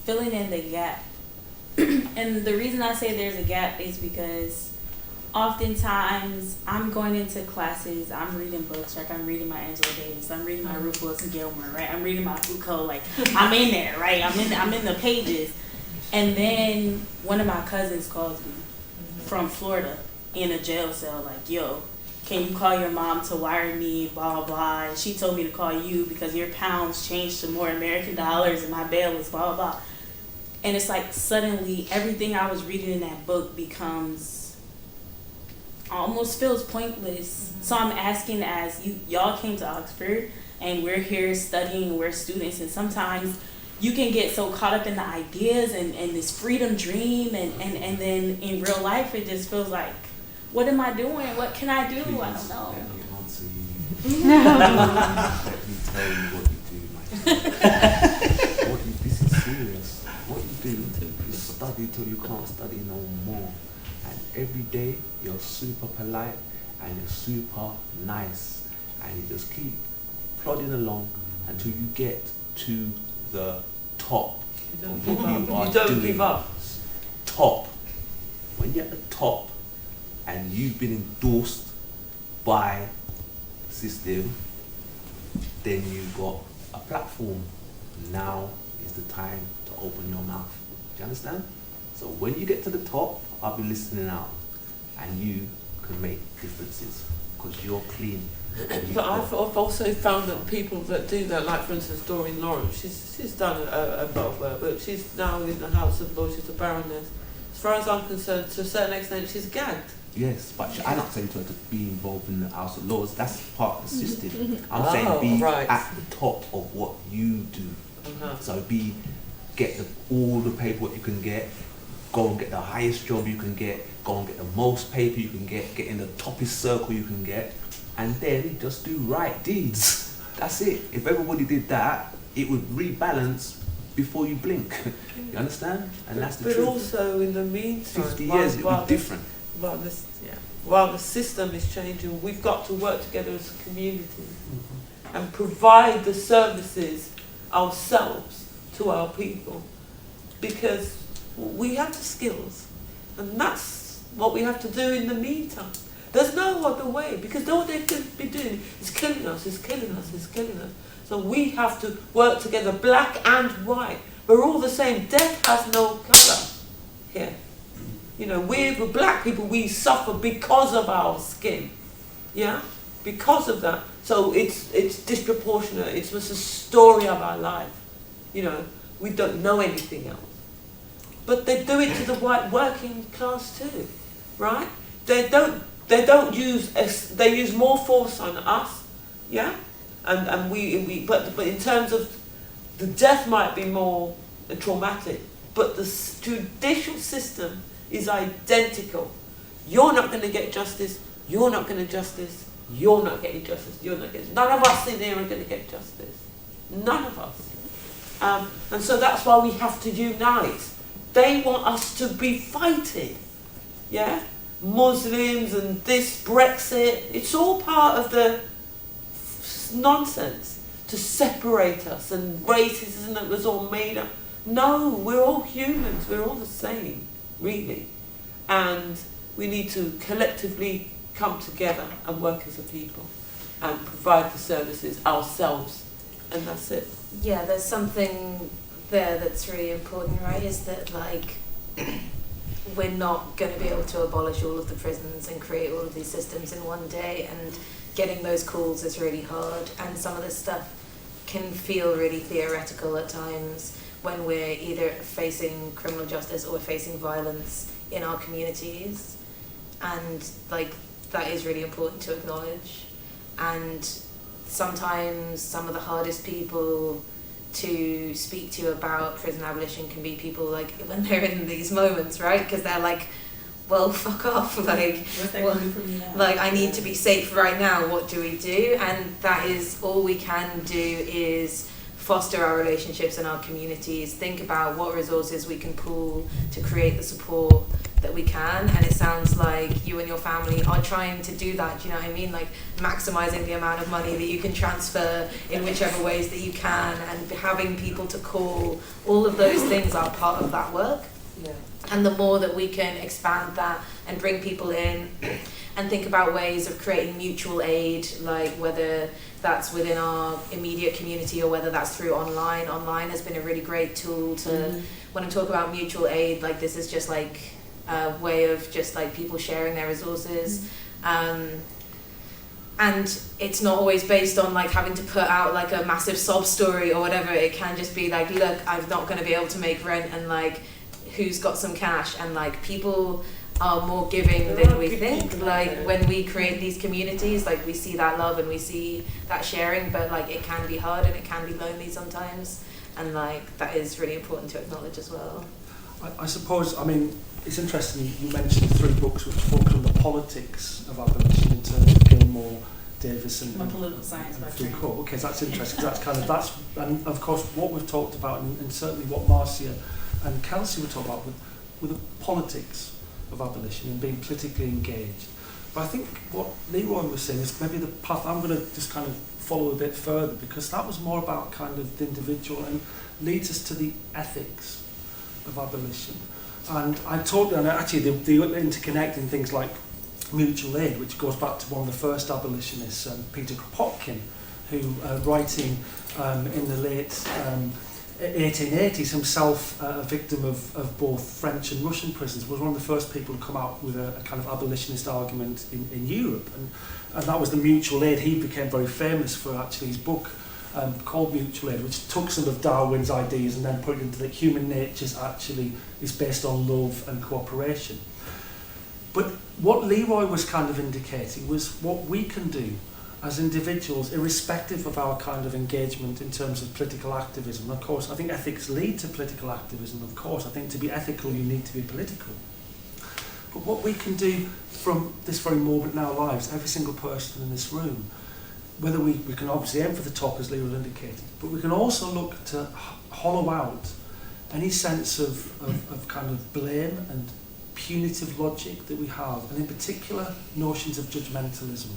filling in the gap. And the reason I say there's a gap is because oftentimes I'm going into classes, I'm reading books, like I'm reading my Angela Davis, I'm reading my Ruth Wilson Gilmore, right? I'm reading my Foucault, like I'm in there, right? I'm in the pages. And then one of my cousins calls me from Florida in a jail cell, like, yo, can you call your mom to wire me, blah, blah, blah. And she told me to call you because your pounds changed to more American dollars and my bail was blah, blah, blah. And it's like suddenly everything I was reading in that book becomes, almost feels pointless. So I'm asking, as y'all came to Oxford and we're here studying, we're students, and sometimes you can get so caught up in the ideas and this freedom dream, and then in real life it just feels like, what am I doing? What can I do? Please, I don't know. let me answer you. Let me tell you what you do, my child. This is serious. What you do, you study till you can't study no more. And every day you're super polite and you're super nice. And you just keep plodding along until you get to the top. You don't give up. Top. When you're at the top and you've been endorsed by the system, then you've got a platform. Now is the time to open your mouth. Do you understand? So when you get to the top, I'll be listening out, and you can make differences because you're clean. But I've also found that people that do that, like for instance Doreen Lawrence, she's done a lot of work, but she's now in the House of Lords, she's a baroness. As far as I'm concerned, to a certain extent, she's gagged. Yes, but I'm not saying to her to be involved in the House of Lords. That's part of the system. I'm saying be at the top of what you do. So get all the paperwork you can get, go and get the highest job you can get, go and get the most paper you can get in the toppest circle you can get, and then just do right deeds. That's it. If everybody did that, it would rebalance before you blink. You understand? And that's the truth. But also in the meantime, 50 years it would be different. While the system is changing, we've got to work together as a community and provide the services ourselves to our people, because we have the skills, and that's what we have to do in the meantime. There's no other way, because all they could be doing is killing us, is killing us, is killing us. So we have to work together, black and white. We're all the same. Death has no colour here. You know, we're black people, we suffer because of our skin. Yeah? Because of that. So it's disproportionate. It's just a story of our life. You know, we don't know anything else. But they do it to the white working class too, right? They don't use they use more force on us, yeah, and we but in terms of the death might be more traumatic, but the judicial system is identical. You're not going to get justice. You're not going to justice. You're not getting justice. You're not getting. None of us in here are going to get justice. None of us. And so that's why we have to unite. They want us to be fighting, yeah? Muslims and this, Brexit, it's all part of the nonsense to separate us, and racism that was all made up. No, we're all humans, we're all the same, really. And we need to collectively come together and work as a people and provide the services ourselves, and that's it. Yeah, there's something there that's really important, right? Is that like we're not going to be able to abolish all of the prisons and create all of these systems in one day, and getting those calls is really hard, and some of this stuff can feel really theoretical at times, when we're either facing criminal justice or facing violence in our communities. And like that is really important to acknowledge. And sometimes some of the hardest people to speak to about prison abolition can be people like when they're in these moments, right? Because they're like, well, fuck off, like, like I need to be safe right now, what do we do? And that is all we can do is foster our relationships in our communities, think about what resources we can pool to create the support that we can. And it sounds like you and your family are trying to do that, do you know what I mean? Like maximizing the amount of money that you can transfer in whichever ways that you can, and having people to call, all of those things are part of that work. Yeah. And the more that we can expand that and bring people in and think about ways of creating mutual aid, like whether that's within our immediate community or whether that's through online. Online has been a really great tool to, when I talk about mutual aid, like this is just like a way of just like people sharing their resources. And it's not always based on like having to put out like a massive sob story or whatever. It can just be like, look, I'm not going to be able to make rent, and like who's got some cash, and like people are more giving than we think. Like when we create these communities, like we see that love and we see that sharing, but like it can be hard and it can be lonely sometimes, and like that is really important to acknowledge as well. I suppose, I mean, it's interesting you mentioned 3 books which focus on the politics of abolition in terms of Gilmore, Davis and political science and by Foucault. Okay, so that's interesting. That's kind of, that's, and of course what we've talked about, and certainly what Marcia and Kelsey were talking about with the politics of abolition and being politically engaged. But I think what Leroy was saying is maybe the path I'm going to just kind of follow a bit further, because that was more about kind of the individual and leads us to the ethics of abolition. And I taught, and actually the interconnecting things like mutual aid, which goes back to one of the first abolitionists, Peter Kropotkin, who writing in the late 1880s, himself a victim of both French and Russian prisons, was one of the first people to come out with a kind of abolitionist argument in Europe. And that was the mutual aid. He became very famous for actually his book called Mutual Aid, which took some of Darwin's ideas and then put it into that human nature actually is based on love and cooperation. But what Leroy was kind of indicating was what we can do as individuals, irrespective of our kind of engagement in terms of political activism. Of course, I think ethics lead to political activism. Of course, I think to be ethical, you need to be political. But what we can do from this very moment in our lives, every single person in this room, whether we can obviously aim for the top, as Leroy indicated, but we can also look to hollow out any sense of kind of blame and punitive logic that we have, and in particular, notions of judgmentalism.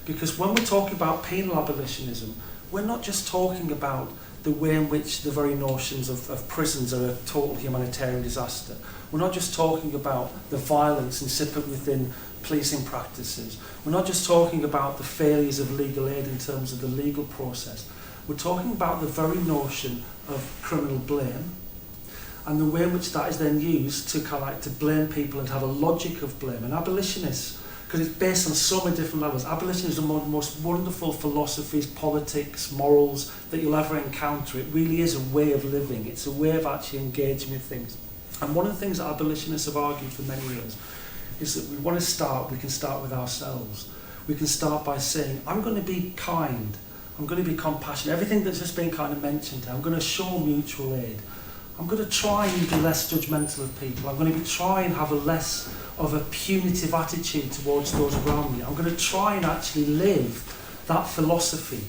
Because when we're talking about penal abolitionism, we're not just talking about the way in which the very notions of prisons are a total humanitarian disaster. We're not just talking about the violence incipient within policing practices. We're not just talking about the failures of legal aid in terms of the legal process. We're talking about the very notion of criminal blame and the way in which that is then used to kind of like to blame people and have a logic of blame. And abolitionists, because it's based on so many different levels. Abolition is one of the most wonderful philosophies, politics, morals that you'll ever encounter. It really is a way of living. It's a way of actually engaging with things. And one of the things that abolitionists have argued for many years is that we can start with ourselves. We can start by saying, I'm going to be kind, I'm going to be compassionate. Everything that's just been kind of mentioned, I'm going to show mutual aid. I'm going to try and be less judgmental of people. I'm going to try and have a less of a punitive attitude towards those around me. I'm going to try and actually live that philosophy.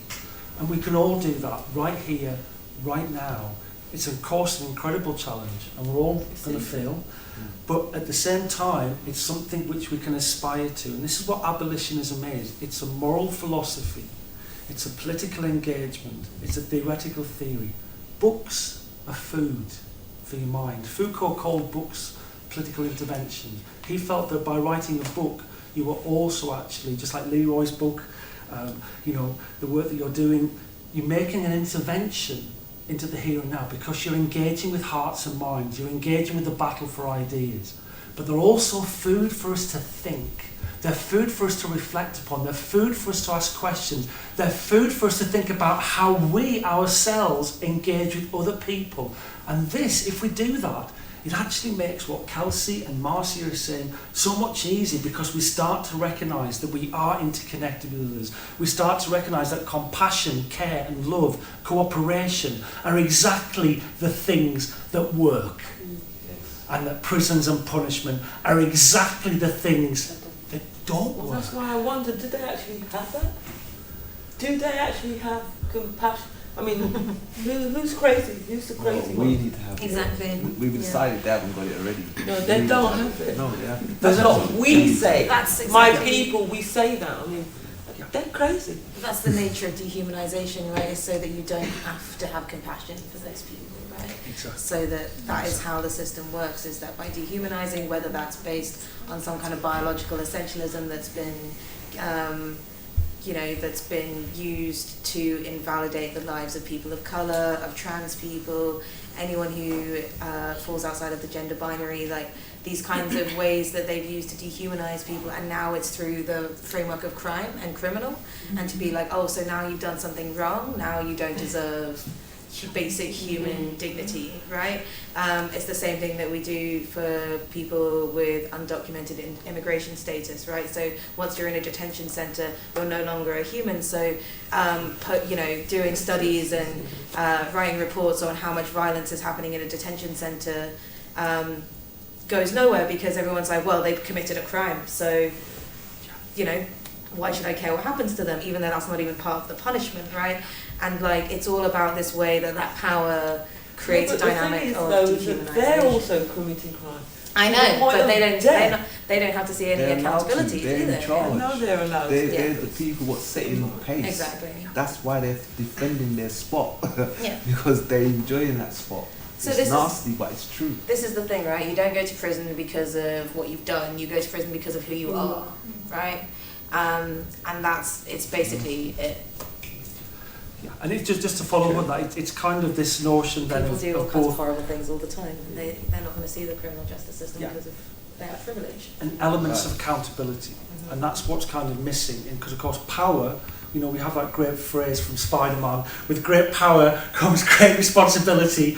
And we can all do that right here, right now. It's of course an incredible challenge, and we're all going to fail. But at the same time, it's something which we can aspire to. And this is what abolitionism is. It's a moral philosophy. It's a political engagement. It's a theoretical theory. Books are food for your mind. Foucault called books political interventions. He felt that by writing a book, you were also actually, just like Leroy's book, the work that you're doing, you're making an intervention into the here and now, because you're engaging with hearts and minds, you're engaging with the battle for ideas. But they're also food for us to think. They're food for us to reflect upon. They're food for us to ask questions. They're food for us to think about how we ourselves engage with other people. And this, if we do that, it actually makes what Kelsey and Marcia are saying so much easier, because we start to recognise that we are interconnected with others. We start to recognise that compassion, care and love, cooperation are exactly the things that work. And that prisons and punishment are exactly the things that don't work. Well, that's why I wonder, do they actually have that? Do they actually have compassion? I mean, who's crazy? Who's the crazy We one? need to have Exactly. it. We've decided they haven't got it already. No, they don't have it. No, they haven't. That's what we say. That's exactly. My people, we say that. I mean, they're crazy. That's the nature of dehumanization, right? So that you don't have to have compassion for those people, right? Exactly. So that is how the system works, is that by dehumanizing, whether that's based on some kind of biological essentialism that's been that's been used to invalidate the lives of people of colour, of trans people, anyone who falls outside of the gender binary, like these kinds of ways that they've used to dehumanize people, and now it's through the framework of crime and criminal, and to be like, oh, so now you've done something wrong, now you don't deserve basic human dignity, right? It's the same thing that we do for people with undocumented immigration status, right? So once you're in a detention centre, you're no longer a human. So, doing studies and writing reports on how much violence is happening in a detention centre goes nowhere, because everyone's like, well, they've committed a crime, so, why should I care what happens to them, even though that's not even part of the punishment, right? And like, it's all about this way that power creates a dynamic of dehumanization. They're also committing crime. I know, but they don't have to see any They're allowed to. accountability, They're do in they? charge. No, they're allowed They're, to. they're the people what setting the pace. Exactly. That's why they're defending their spot. Yeah. Because they're enjoying that spot. So It's this is- nasty, but it's true. This is the thing, right? You don't go to prison because of what you've done. You go to prison because of who you are, right? And it's basically it. Yeah. And it's just to follow up on that, it's kind of this notion then People do all of kinds of both horrible things all the time, and they're not going to see the criminal justice system Yeah. because of their privilege. and elements of accountability. And that's what's kind of missing, because of course power, we have that great phrase from Spider-Man, with great power comes great responsibility,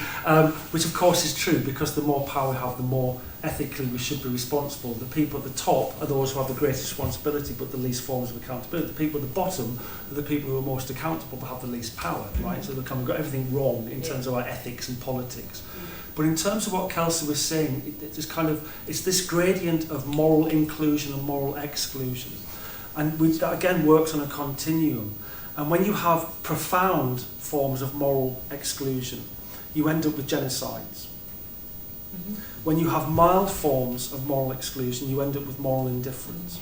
which of course is true, because the more power we have, the more ethically we should be responsible. The people at the top are those who have the greatest responsibility but the least forms of accountability. The people at the bottom are the people who are most accountable but have the least power, right? So we've got everything wrong in terms of our ethics and politics. But in terms of what Kelsey was saying, it's this gradient of moral inclusion and moral exclusion. And that again works on a continuum. And when you have profound forms of moral exclusion, you end up with genocides. When you have mild forms of moral exclusion, you end up with moral indifference.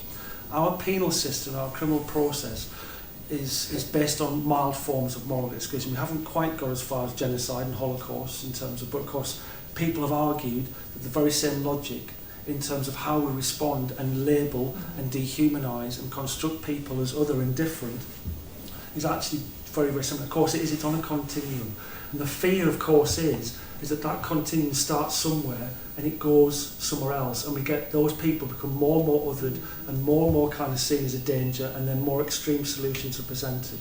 Our penal system, our criminal process, is based on mild forms of moral exclusion. We haven't quite got as far as genocide and Holocaust in terms of, but of course, people have argued that the very same logic in terms of how we respond and label and dehumanise and construct people as other and different is actually very, very similar. Of course, it's on a continuum. And the fear, of course, is that continuum starts somewhere and it goes somewhere else, and we get those people become more and more othered and more kind of seen as a danger, and then more extreme solutions are presented.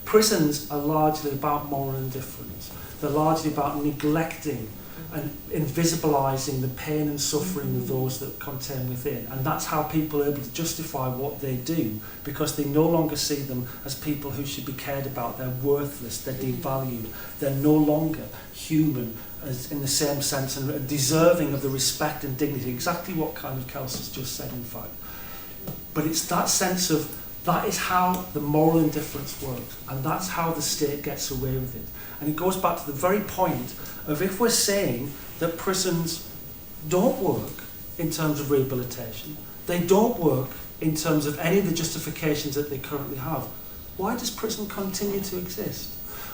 Prisons are largely about moral indifference. They're largely about neglecting and invisibilising the pain and suffering of those that contain within. And that's how people are able to justify what they do, because they no longer see them as people who should be cared about. They're worthless, they're devalued, they're no longer human as in the same sense, and deserving of the respect and dignity, exactly what kind of Kelsey's just said, in fact. But it's that sense of, that is how the moral indifference works, and that's how the state gets away with it. And it goes back to the very point of, if we're saying that prisons don't work in terms of rehabilitation, they don't work in terms of any of the justifications that they currently have, why does prison continue to exist?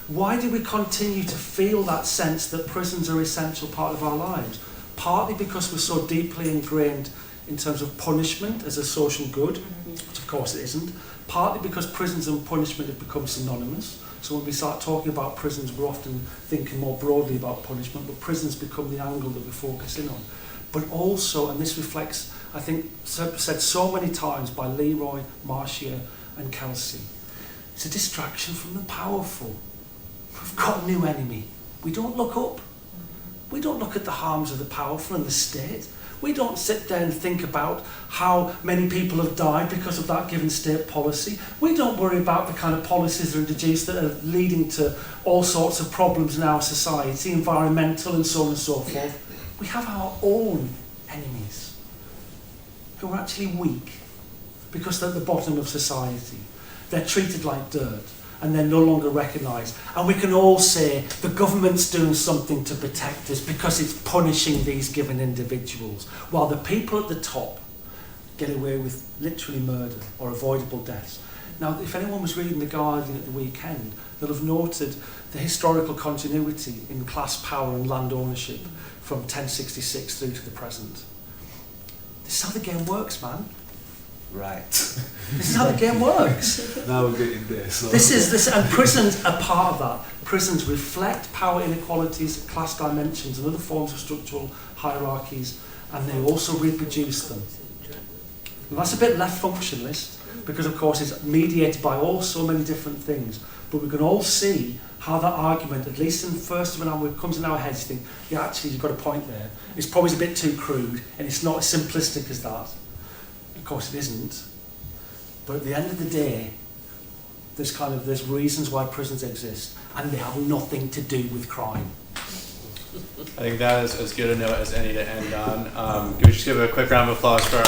Why do we continue to feel that sense that prisons are an essential part of our lives? Partly because we're so deeply ingrained in terms of punishment as a social good, which of course it isn't. Partly because prisons and punishment have become synonymous. So when we start talking about prisons, we're often thinking more broadly about punishment, but prisons become the angle that we focus in on. but also, and this reflects, I think, said so many times by Leroy, Marcia and Kelsey, it's a distraction from the powerful. We've got a new enemy. We don't look up. We don't look at the harms of the powerful and the state. We don't sit there and think about how many people have died because of that given state policy. We don't worry about the kind of policies that are introduced that are leading to all sorts of problems in our society, environmental and so on and so forth. We have our own enemies who are actually weak because they're at the bottom of society. They're treated like dirt and they're no longer recognised. And we can all say the government's doing something to protect us because it's punishing these given individuals, while the people at the top get away with literally murder or avoidable deaths. Now, if anyone was reading The Guardian at the weekend, they'll have noted the historical continuity in class power and land ownership from 1066 through to the present. This is how the game works, man. Right. This is how the game works. Now we're getting there. So. This, and prisons are part of that. Prisons reflect power inequalities, class dimensions, and other forms of structural hierarchies, and they also reproduce them. And that's a bit left functionalist, because of course it's mediated by all so many different things. But we can all see how that argument, at least in first of all, when it comes in our heads, you think, yeah, actually you've got a point there. It's probably a bit too crude, and it's not as simplistic as that. Of course it isn't, but at the end of the day, there's reasons why prisons exist, and they have nothing to do with crime. I think that is as good a note as any to end on. Can we just give a quick round of applause for our